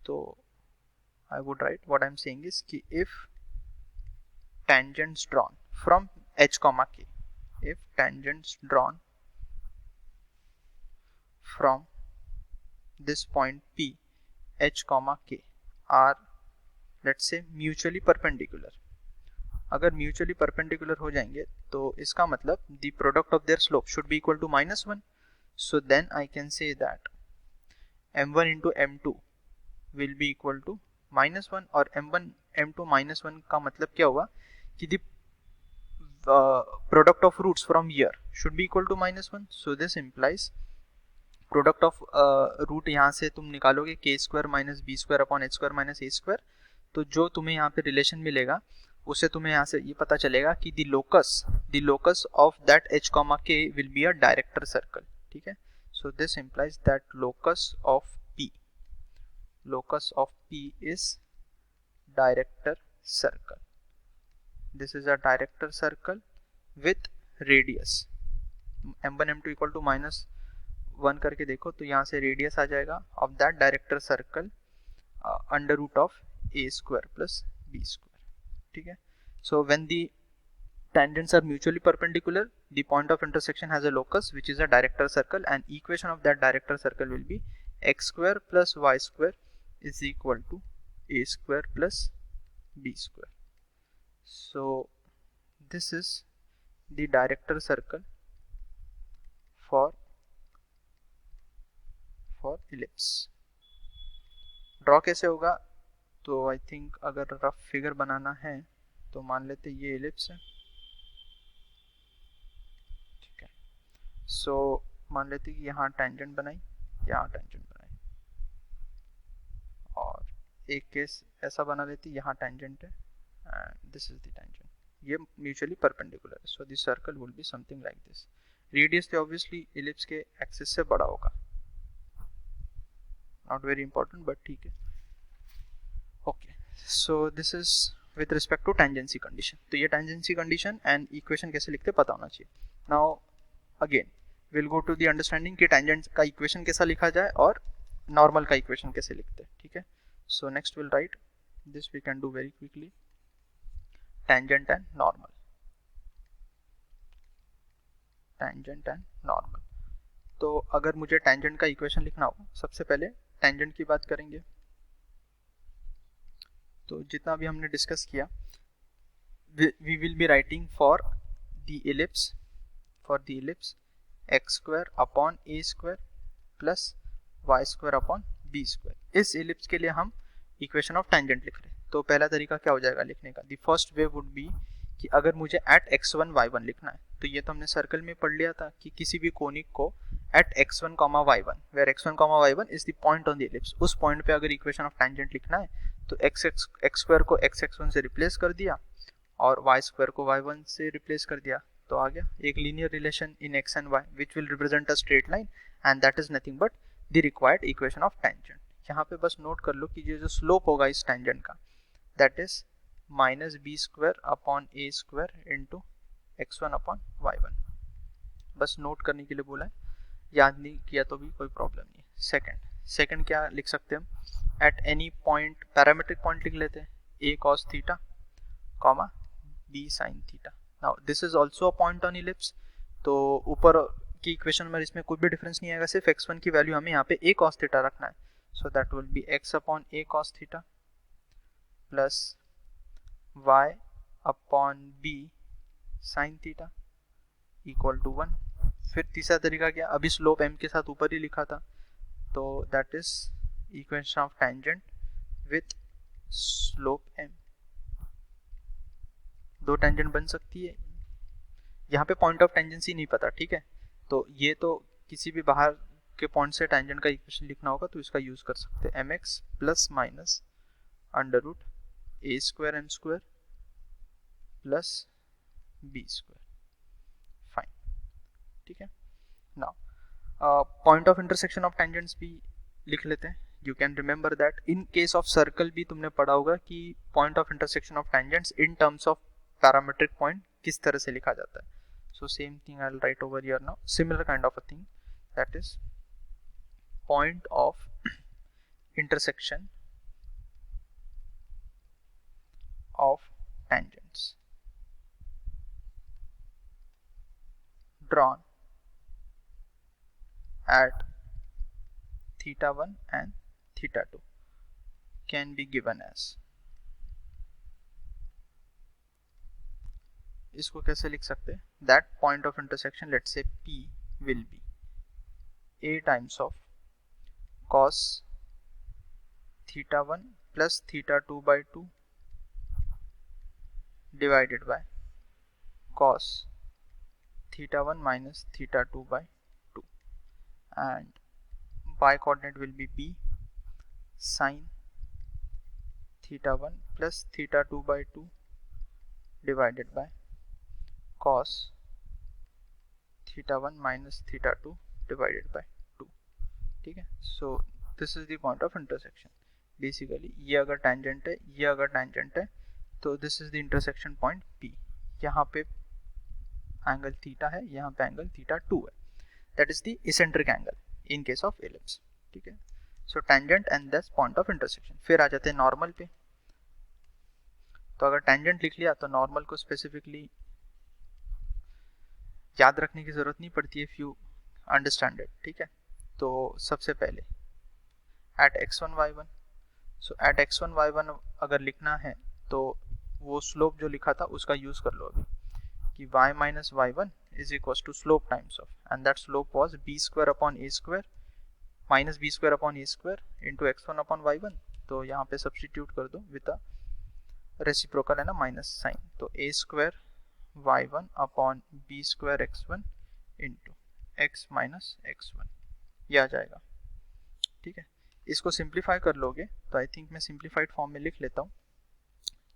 तो I would write what I am saying is कि if tangents drawn from h, k, if tangents drawn from this point P, h, k are let's say mutually perpendicular. अगर mutually perpendicular हो जाएंगे तो इसका मतलब the product of their slope should be equal to -1. So then I can say that m1 into m2 will be equal to -1 और m1 m2 -1 का मतलब क्या हुआ कि the product of roots from here should be equal to -1. So this implies product of root यहाँ से तुम निकालोगे k square minus b square upon h square minus a square. तो जो तुम्हें यहाँ पे रिलेशन मिलेगा उससे तुम्हें यहाँ से ये पता चलेगा कि the locus of that h, k will be a director circle. ठीक है. So this implies that locus of P is director circle. This is a director circle with radius. m1 m2 equal to -1 करके देखो तो यहाँ से radius आ जाएगा of that director circle under root of a square plus b square. ठीक है. So when the tangents are mutually perpendicular, the point of intersection has a locus which is a director circle, and equation of that director circle will be x square plus y square is equal to a square plus b square. So this is the director circle for ellipse. Draw कैसे होगा, तो I think अगर rough figure बनाना है तो मान लेते ये ellipse है. ठीक है. सो मान लेते कि यहाँ टेंजेंट बनाई, यहाँ टेंजेंट बनाई, और एक केस ऐसा बना लेती, यहाँ टेंजेंट है and this is the tangent. ये म्यूचुअली परपेंडिकुलर है. So this circle will be something like this. Radius तो ऑब्वियसली एलिप्स के एक्सिस से बड़ा होगा. नॉट वेरी इंपॉर्टेंट बट ठीक है. Okay. So this is with respect to tangency condition. तो ये टेंजेंसी कंडीशन एंड इक्वेशन कैसे लिखते पता होना चाहिए। Now again will go to the understanding कि टेंजेंट का इक्वेशन कैसा लिखा जाए और नॉर्मल का इक्वेशन कैसे लिखते हैं, ठीक है। So next will write this, we can do very quickly, tangent and normal, tangent and normal. तो अगर मुझे टेंजेंट का इक्वेशन लिखना हो, सबसे पहले टेंजेंट की बात करेंगे। तो जितना भी हमने डिस्कस किया, we will be writing for the ellipse x square upon a square plus y square upon B square. इस इलिप्स के लिए हम इक्वेशन ऑफ टेंजेंट लिख रहे हैं। तो पहला तरीका क्या हो जाएगा लिखने का, the first way would be कि अगर मुझे एट x1 y1 लिखना है, तो ये तो हमने सर्कल में पढ़ लिया था कि किसी भी कोनिक को at x1, y1 where x1, y1 is the point on the ellipse, उस पॉइंट पे अगर इक्वेशन ऑफ टेंजेंट लिखना है तो x स्क्वायर को x1 से रिप्लेस कर दिया और y स्क्वायर को y1 से रिप्लेस कर दिया, तो आ गया एक linear relation in x and y which will represent a straight line and that is nothing but the required equation of tangent. यहाँ पे बस नोट कर लो कि ये जो स्लोप होगा इस टेंजेंट का, that is minus b square upon a square into x1 upon y1। बस नोट करने के लिए बोला है, याद नहीं किया तो भी कोई प्रॉब्लम नहीं। सेकंड क्या लिख सकते हैं हम, at any point parametric point लिख लेते हैं, a cos theta comma b sin theta. Now this is also a point on ellipse, तो ऊपर की इक्वेशन में इसमें कोई भी डिफरेंस नहीं आएगा, सिर्फ x1 की वैल्यू हमें यहाँ पे a cos थीटा रखना है। So that will be x upon a cos theta plus y upon b sin theta equal to 1। फिर तीसरा तरीका क्या, अभी स्लोप m के साथ ऊपर ही लिखा था, तो that is equation of tangent with slope m। दो टेंजेंट बन सकती है, यहाँ पे पॉइंट ऑफ टेंजेंसी नहीं पता, ठीक है। तो ये तो किसी भी बाहर के पॉइंट से टेंजेंट का इक्वेशन लिखना होगा तो इसका यूज कर सकते हैं, mx plus minus under root a square m square plus b square. Fine, ठीक है। Now point of intersection of tangents भी लिख लेते हैं। You can remember that in case of circle भी तुमने पढ़ा होगा कि point of intersection of tangents in terms of parametric point किस तरह से लिखा जाता है। So same thing I will write over here now, similar kind of a thing, that is point of intersection of tangents drawn at theta 1 and theta 2 can be given as, इसको कैसे लिख सकते हैं, that point of intersection let's say P will be a times of cos theta 1 plus theta 2 by 2 divided by cos theta 1 minus theta 2 by 2, and y coordinate will be b sin theta 1 plus theta 2 by 2 divided by cos theta 1 minus theta 2 divided by 2, ठीक है। So this is the point of intersection. Basically ये अगर tangent है, ये अगर tangent है, तो this is the intersection point P। यहाँ पे एंगल थीटा है, यहाँ पे एंगल थीटा 2 है, that is the eccentric angle in case of ellipse, ठीक है। So tangent and that's point of intersection. फिर आ जाते हैं नॉर्मल पे। तो अगर टेंजेंट लिख लिया तो नॉर्मल को स्पेसिफिकली याद रखने की जरूरत नहीं पड़ती है, इफ यू अंडरस्टैंड इट, ठीक है। तो सबसे पहले एट x1 y1, सो एट x1 y1 अगर लिखना है तो वो स्लोप जो लिखा था उसका यूज कर लो अभी, कि y माइनस y1 is equal to slope times of, and that slope was b square upon a square minus b square upon a square into x1 upon y1। तो यहाँ पे सब्सटीट्यूट कर दो विद अ रेसिप्रोकल है ना minus sign, तो a square y1 upon b square x1 into x minus x1, ये आ जाएगा, ठीक है। इसको सिंप्लीफाई कर लोगे तो आई थिंक मैं सिंप्लीफाइड फॉर्म में लिख लेता हूँ,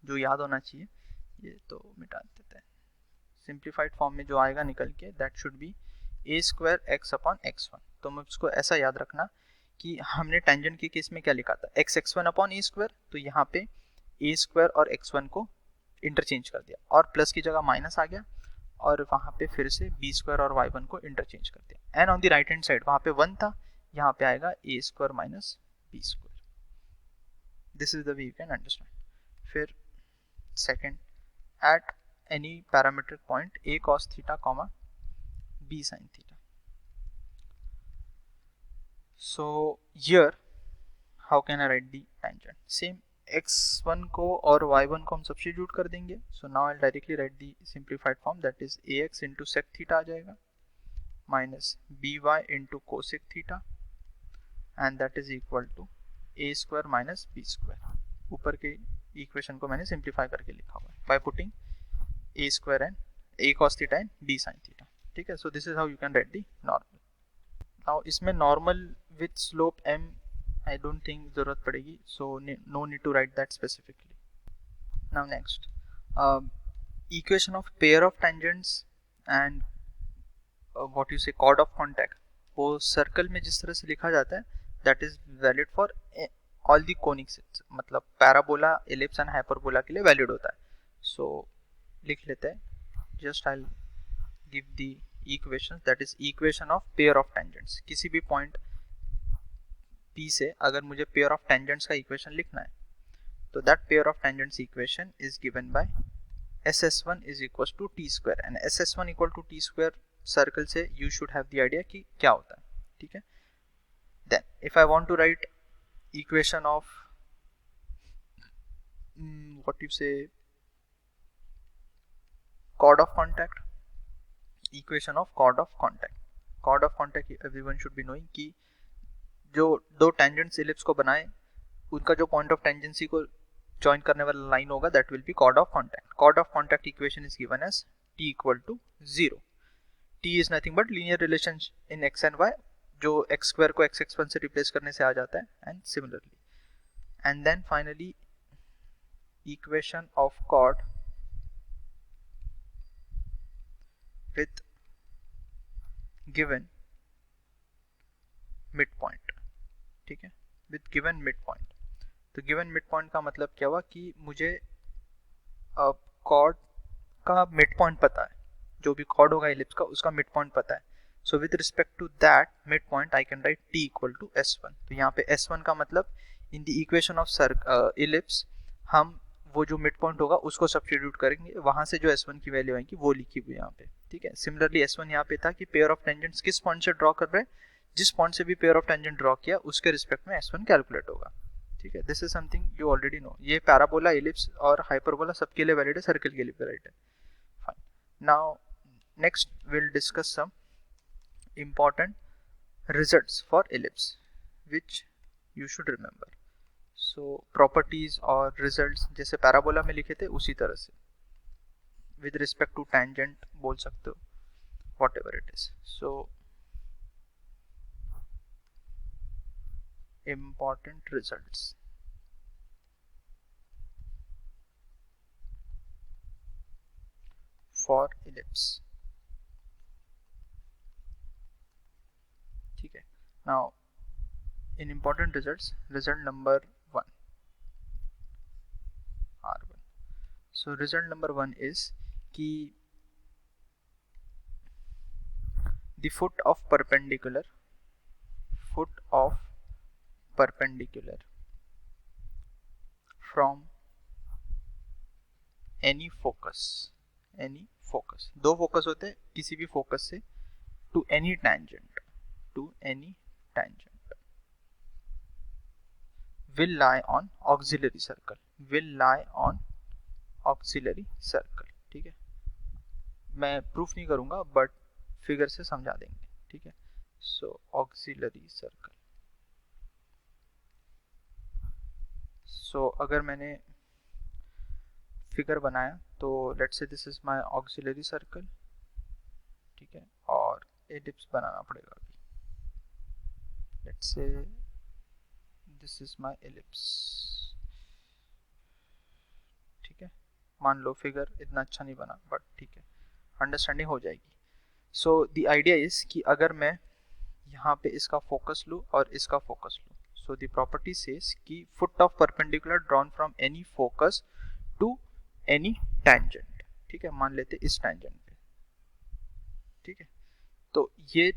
जो याद होना चाहिए, ये तो मिटा देते हैं। सिंप्लीफाइड फॉर्म में जो आएगा निकल के, that should B a square x upon x1। तो मैं उसको ऐसा याद रखना कि हमने टेंजेंट के केस में क्या लिखा था, x x1 upon a square, तो यहाँ पे ए स्क्वायर और x1 को इंटरचेंज कर दिया और प्लस की जगह माइनस आ गया और वहाँ पे फिर से बी स्क्वायर और y1 को इंटरचेंज कर दिया and on the right hand side वहाँ पे 1 था, यहाँ पे आएगा a square minus b square. This is the way you can understand. फिर second, at any parametric point a cos theta comma b sin theta. So here how can I write the tangent? Same x1 को और y1 को हम substitute कर देंगे. So now I'll directly write the simplified form, that is ax into sec theta आ जाएगा minus by into cosec theta and that is equal to a square minus b square. ऊपर के equation को मैंने simplify करके लिखा हुआ है by putting a square and a cos theta and b sin theta. ठीक है. So this is how you can write the normal. Now इसमें normal with slope m I don't think जरूरत पड़ेगी, so no need to write that specifically. Now next, equation of pair of tangents and what you say chord of contact, वो circle में जिस तरह से लिखा जाता है that is valid for all the conic sections, मतलब पैराबोला, एलिप्स एंड हाइपरबोला के लिए वैलिड होता है. So लिख लेते हैं, just I give the equation, that is equation of pair of tangents. किसी भी पॉइंट P से अगर मुझे पेयर ऑफ टेंजेंट्स का इक्वेशन लिखना है तो that pair of tangents equation is given by SS1 is equal to T square and SS1 equal to T square circle से you should have the idea कि क्या होता है. ठीक है. Then if I want to write equation of what you say chord of contact, equation of chord of contact. chord of contact everyone should be knowing कि जो दो tangents ellipse को बनाए उनका जो point of tangency को join करने वाला line होगा that will be chord of contact. chord of contact equation is given as t equal to 0. t is nothing but linear relation in x and y जो x square को x1 से replace करने से आ जाता है and similarly. And then finally equation of chord with given midpoint. ठीक है. with given midpoint. तो given midpoint का मतलब क्या हुआ कि मुझे अब chord का midpoint पता है, जो भी chord होगा ellipse का उसका midpoint पता है. so with respect to that midpoint I can write t equal to s1. तो यहाँ पे s1 का मतलब in the equation of ellipse हम वो जो मिड पॉइंट होगा उसको सब्स्टिट्यूट करेंगे, वहां से जो S1 की वैल्यू आएगी वो लिखी हुई यहाँ पे. ठीक है. सिमिलरली S1 यहाँ पे था कि पेयर ऑफ टेंजेंट्स किस पॉइंट से ड्रॉ कर रहे हैं, जिस पॉइंट से भी पेयर ऑफ टेंजेंट ड्रॉ किया उसके रिस्पेक्ट में S1 कैलकुलेट होगा. ठीक है. This is something you already know. ये पैराबोला, एलिप्स और हाइपरबोला सबके लिए वैलिड है, सर्कल के लिए वैलिड है. Fine. Now next will discuss some important results for ellipse which you should remember. So properties और रिजल्ट्स जैसे पैराबोला में लिखे थे उसी तरह से विद रिस्पेक्ट टू टेंजेंट बोल सकते हो, what ever it is. So important results. For ellipse. ठीक है. Now in important results, result number R1. So result number 1 is कि the foot of perpendicular from any focus, दो focus होते हैं किसी भी फोकस से, to any tangent will lie on auxiliary circle. ठीक है. मैं प्रूफ नहीं करूंगा बट फिगर से समझा देंगे. ठीक है. सो ऑक्सिलरी सर्कल. सो अगर मैंने फिगर बनाया तो let's say this is my auxiliary circle. ठीक है. और एलिप्स बनाना पड़ेगा अभी. Let's say this is my ellipse. ठीक है. मान लो फिगर इतना अच्छा नहीं बना बट ठीक है, अंडरस्टैंडिंग हो जाएगी. सो द आइडिया इज कि अगर मैं यहाँ पे इसका फोकस लूँ और इसका फोकस लूँ, So the property says कि foot of perpendicular drawn from any focus to any tangent. ठीक है, मान लेते इस tangent पे. ठीक है, तो ये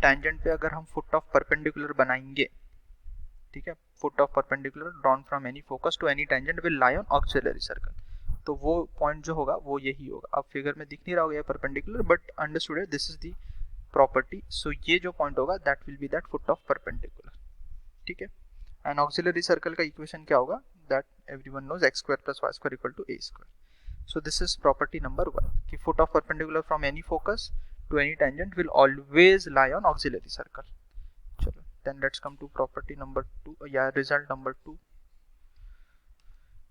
tangent पे अगर हम foot of perpendicular बनाएंगे, ठीक है, foot of perpendicular drawn from any focus to any tangent will lie on auxiliary circle. तो वो पॉइंट जो होगा वो यही होगा. अब फिगर में दिख नहीं रहा होगा ये परपेंडिकुलर, बट अंडरस्टूड है, this is the property. So ये जो पॉइंट होगा that will be that foot of perpendicular. ठीक है, एंड ऑक्सिलरी सर्कल का इक्वेशन क्या होगा, that everyone knows x square plus y square equal to a square. So this is property number 1 कि foot of perpendicular from any focus to any tangent will always lie on auxiliary circle. चलो then let's come to property number 2 या result number 2.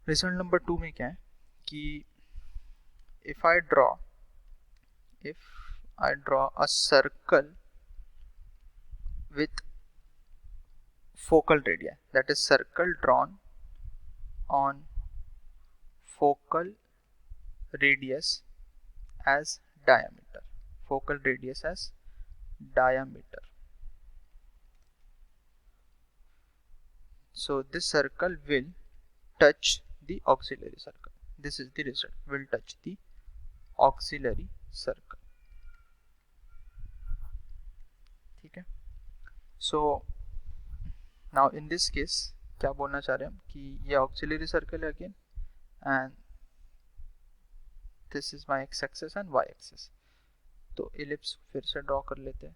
Result number 2 में क्या है कि if I draw a circle with focal radii, that is circle drawn on focal radius as diameter, focal radius as diameter. So this circle will touch the auxiliary circle. This is the result, will touch the auxiliary circle. ठीक है, so now in this case क्या बोलना चाह रहे हैं हम कि ये auxiliary circle है again and this is my x axis and y axis. तो ellipse फिर से ड्रॉ कर लेते हैं.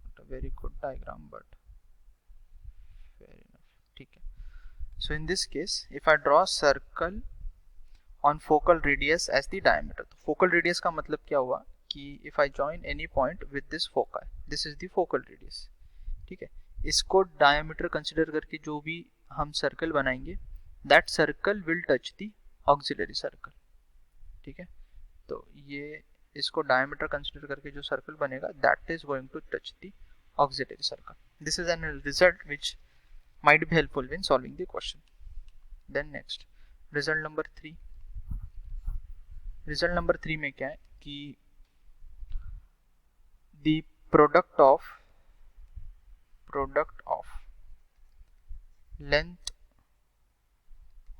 Not a very good diagram but fair enough. ठीक है, so in this case if I draw a circle on focal radius as the diameter, तो focal radius का मतलब क्या हुआ कि if I join any point with this foci, this is the focal radius. ठीक है, इसको diameter consider करके जो भी हम circle बनाएंगे that circle will touch the auxiliary circle. ठीक है, तो ये इसको diameter consider करके जो circle बनेगा that is going to touch the auxiliary circle. This is an result which might be helpful when solving the question. Then next result number 3. Result number 3 में क्या है कि the product of length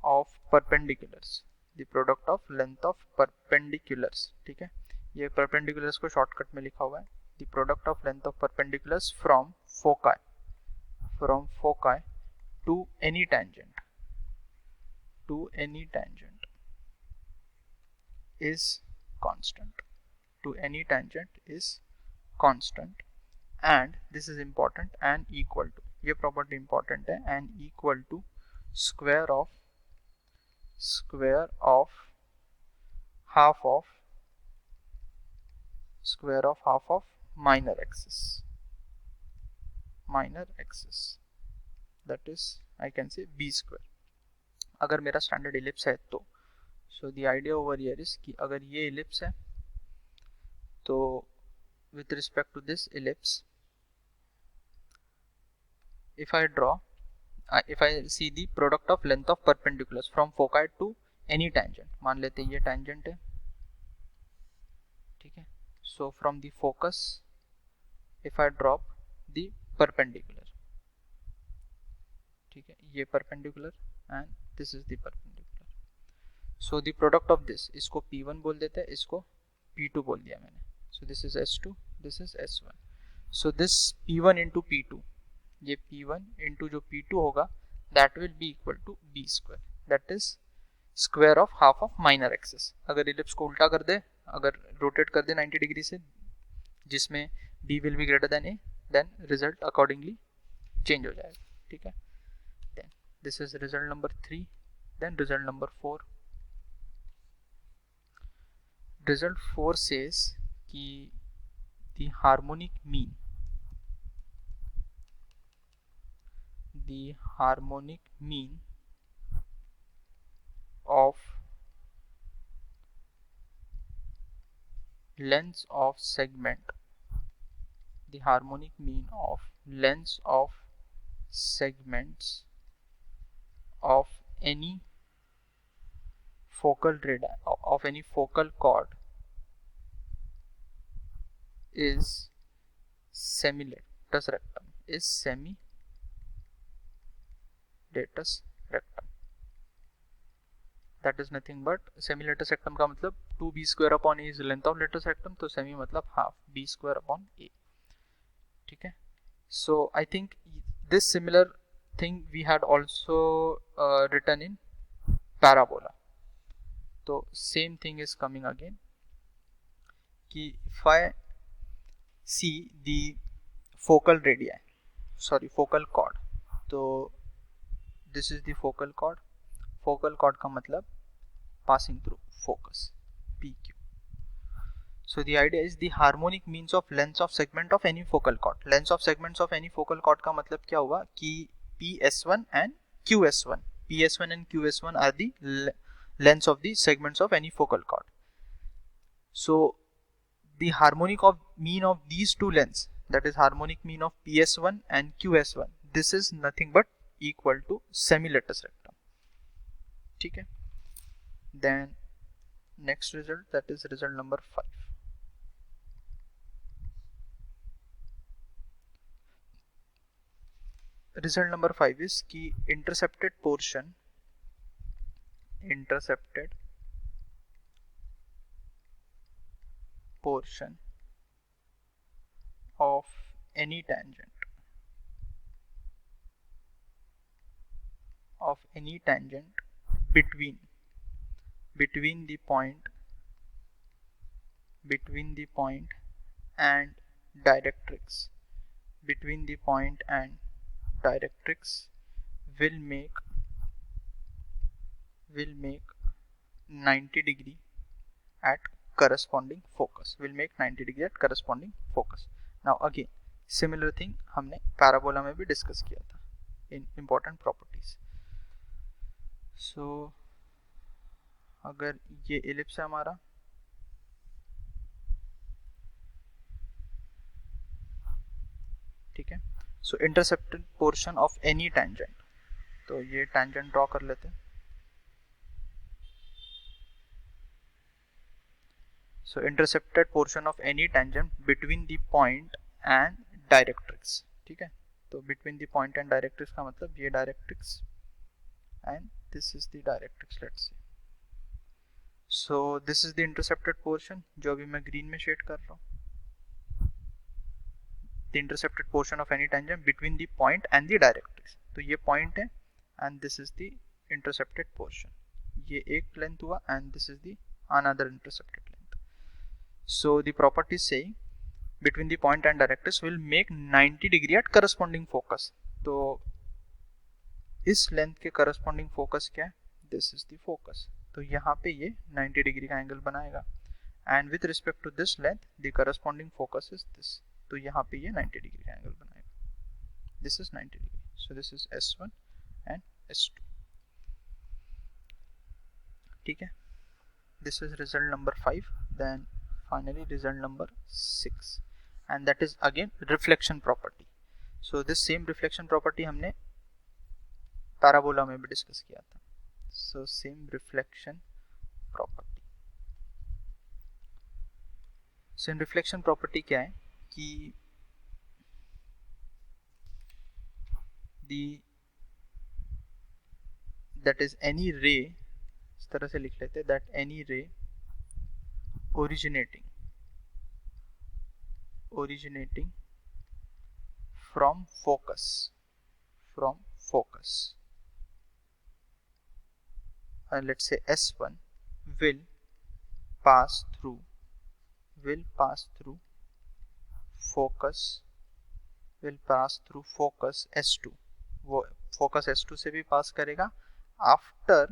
of perpendiculars, the product of length of perpendiculars. ठीक है, ये perpendiculars को shortcut में लिखा हुआ है. the product of length of perpendiculars from foci to any tangent is constant. To any tangent is constant and this is important and equal to, ये property important है, and equal to square of half of minor axis, that is I can say b square. अगर मेरा standard ellipse है तो so the idea over here is कि अगर ये ellipse है तो with respect to this ellipse if I see the product of length of perpendiculars from foci to any tangent, मान लेते हैं ये tangent है. ठीक है, so from the focus if I drop the perpendicular, ठीक है, ये perpendicular and this is the perpendicular. So the product of this, इसको P1 बोल देते हैं, इसको P2 बोल दिया मैंने. So this is S2, this is S1. So this P1 into P2, ये P1 into जो P2 होगा that will be equal to B square, that is square of half of minor axis. अगर ellipse को उल्टा कर दे, अगर rotate कर दे 90 degree से जिसमें B will be greater than A, then result accordingly change हो जाएगा. ठीक है, then this is result number 3. then result number 4. Result 4 says कि the harmonic mean of lengths of segment, the harmonic mean of lengths of segments of any focal radii of any focal chord is semi-rectum, latus rectum. That is nothing but semi latus rectum का मतलब 2b square upon a is length of latus rectum, तो semi मतलब half b square upon a. ठीक है. So I think this similar thing we had also written in parabola. So same thing is coming again कि if I see the focal radii, sorry focal chord, तो this is the focal chord. Focal chord का मतलब passing through focus PQ. So the idea is the harmonic means of lengths of segment of any focal chord. Lengths of segments of any focal chord का मतलब क्या हुआ कि PS1 and QS1. PS1 and QS1 are the lengths of the segments of any focal chord. So the harmonic of mean of these two lengths, that is harmonic mean of PS1 and QS1, this is nothing but equal to semi-latus rectum. ठीक है. Then next result, that is result number 5. Result number 5 is कि intercepted portion of any tangent between the point and directrix, will make 90 degree at corresponding focus. Now again similar thing हमने parabola में भी discuss किया था in important properties. So अगर ये ellipse है हमारा, ठीक है. So intercepted portion of any tangent, तो ये tangent draw कर लेते हैं. So intercepted portion of any tangent between the point and directrix. ठीक है. तो between the point and directrix का मतलब ये directrix and this is the directrix, let's say. So this is the intercepted portion जो अभी मैं green में shade कर रहा हूँ. The intercepted portion of any tangent between the point and the directrix. तो ये point है and this is the intercepted portion. ये एक length हुआ and this is the another intercepted length. So the property is saying between the point and directrix will make 90 degree at corresponding focus. तो इस length के corresponding focus क्या है? This is the focus. तो यहाँ पे ये 90 degree का angle बनाएगा. And with respect to this length, the corresponding focus is this. तो यहाँ पे ये 90 degree का angle बनाएगा. This is 90 degree. So this is S1 and S2. ठीक है. This is result number 5. Then finally result number 6, and that is again reflection property. So this same reflection property हमने parabola में भी discuss किया था. So same reflection property. So in reflection property क्या है कि that is any ray, इस तरह से लिख लेते हैं, that any ray originating from focus, and let's say S1 will pass through focus S2. वो focus S2 से भी pass करेगा after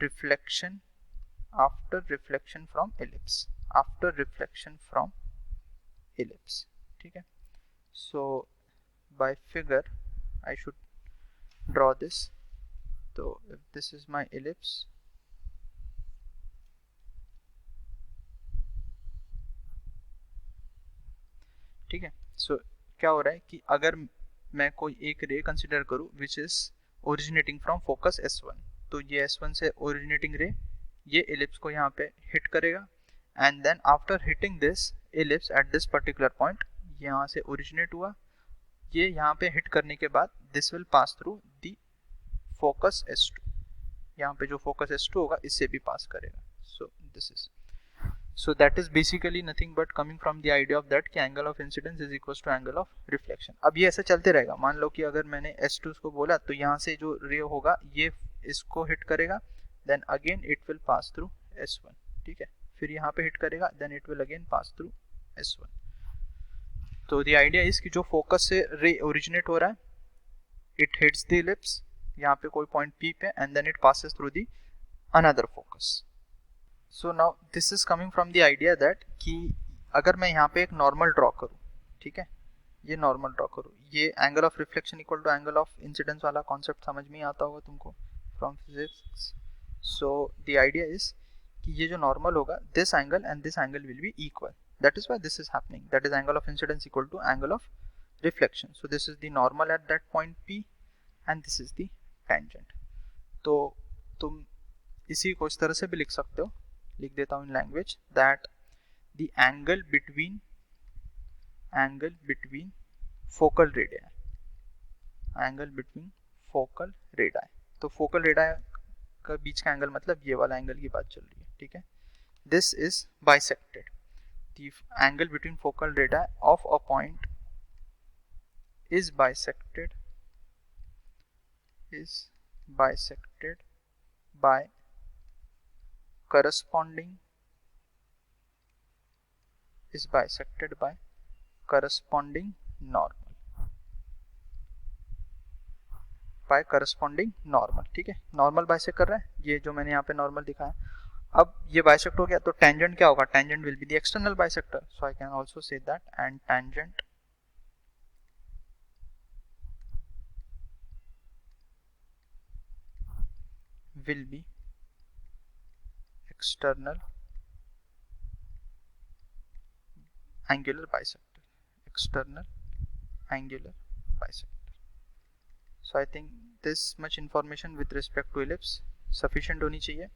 reflection from ellipse. ठीक है. So by figure I should draw this. So if this is my ellipse, ठीक है. So क्या हो रहा है कि अगर मैं कोई एक रे कंसिडर करूं which is originating from focus S1, तो ये S1 से originating रे ये ellipse को यहाँ पे hit करेगा, and then after hitting this ellipse at this particular point, यहाँ से originate हुआ, ये यहाँ पे हिट करने के बाद this will pass through the focus S2, यहाँ पे जो फोकस S2 होगा इससे भी पास करेगा. सो this is, so that is basically nothing but coming from the idea of that कि angle of incidence is equals to angle of reflection. अब ये ऐसे चलते रहेगा. मान लो कि अगर मैंने S2 को बोला तो यहाँ से जो रे होगा ये इसको हिट करेगा, then again it will pass through S1. ठीक है, फिर यहाँ पे हिट करेगा, then it will again pass through S1. तो the idea is कि जो फोकस से रे ओरिजिनेट हो रहा है, it hits the ellipse यहाँ पे कोई पॉइंट P पे, and then it passes through the another focus. So now this is coming from the idea that कि अगर मैं यहाँ पे एक नॉर्मल ड्रॉ करूँ, ठीक है, ये नॉर्मल ड्रॉ करूँ, ये angle of reflection equal to angle of incidence वाला कॉन्सेप्ट समझ में आता होगा तुमको from physics. So the idea is कि ये जो नॉर्मल होगा, this angle and this angle will be equal, that is why this is happening, that is angle of incidence equal to angle of reflection. So this is the normal at that point P and this is the tangent. तो तुम इसी को इस तरह से भी लिख सकते हो, लिख देता हूँ in language, that the angle between focal radii, angle between focal radii. तो फोकल रेडियाई का बीच का एंगल मतलब ये वाला एंगल की बात चल रही है, ठीक है. This is bisected, the angle between focal radii of a point is bisected by corresponding normal. ठीक है, नॉर्मल बाइसेक्ट कर रहा है, ये जो मैंने यहाँ पे नॉर्मल दिखाया. अब ये बाइसेक्ट हो गया तो टेंजेंट क्या होगा, tangent will be the external bisector. So I can also say that and tangent will be external angular bisector. So I think this much information with respect to ellipse sufficient होनी चाहिए.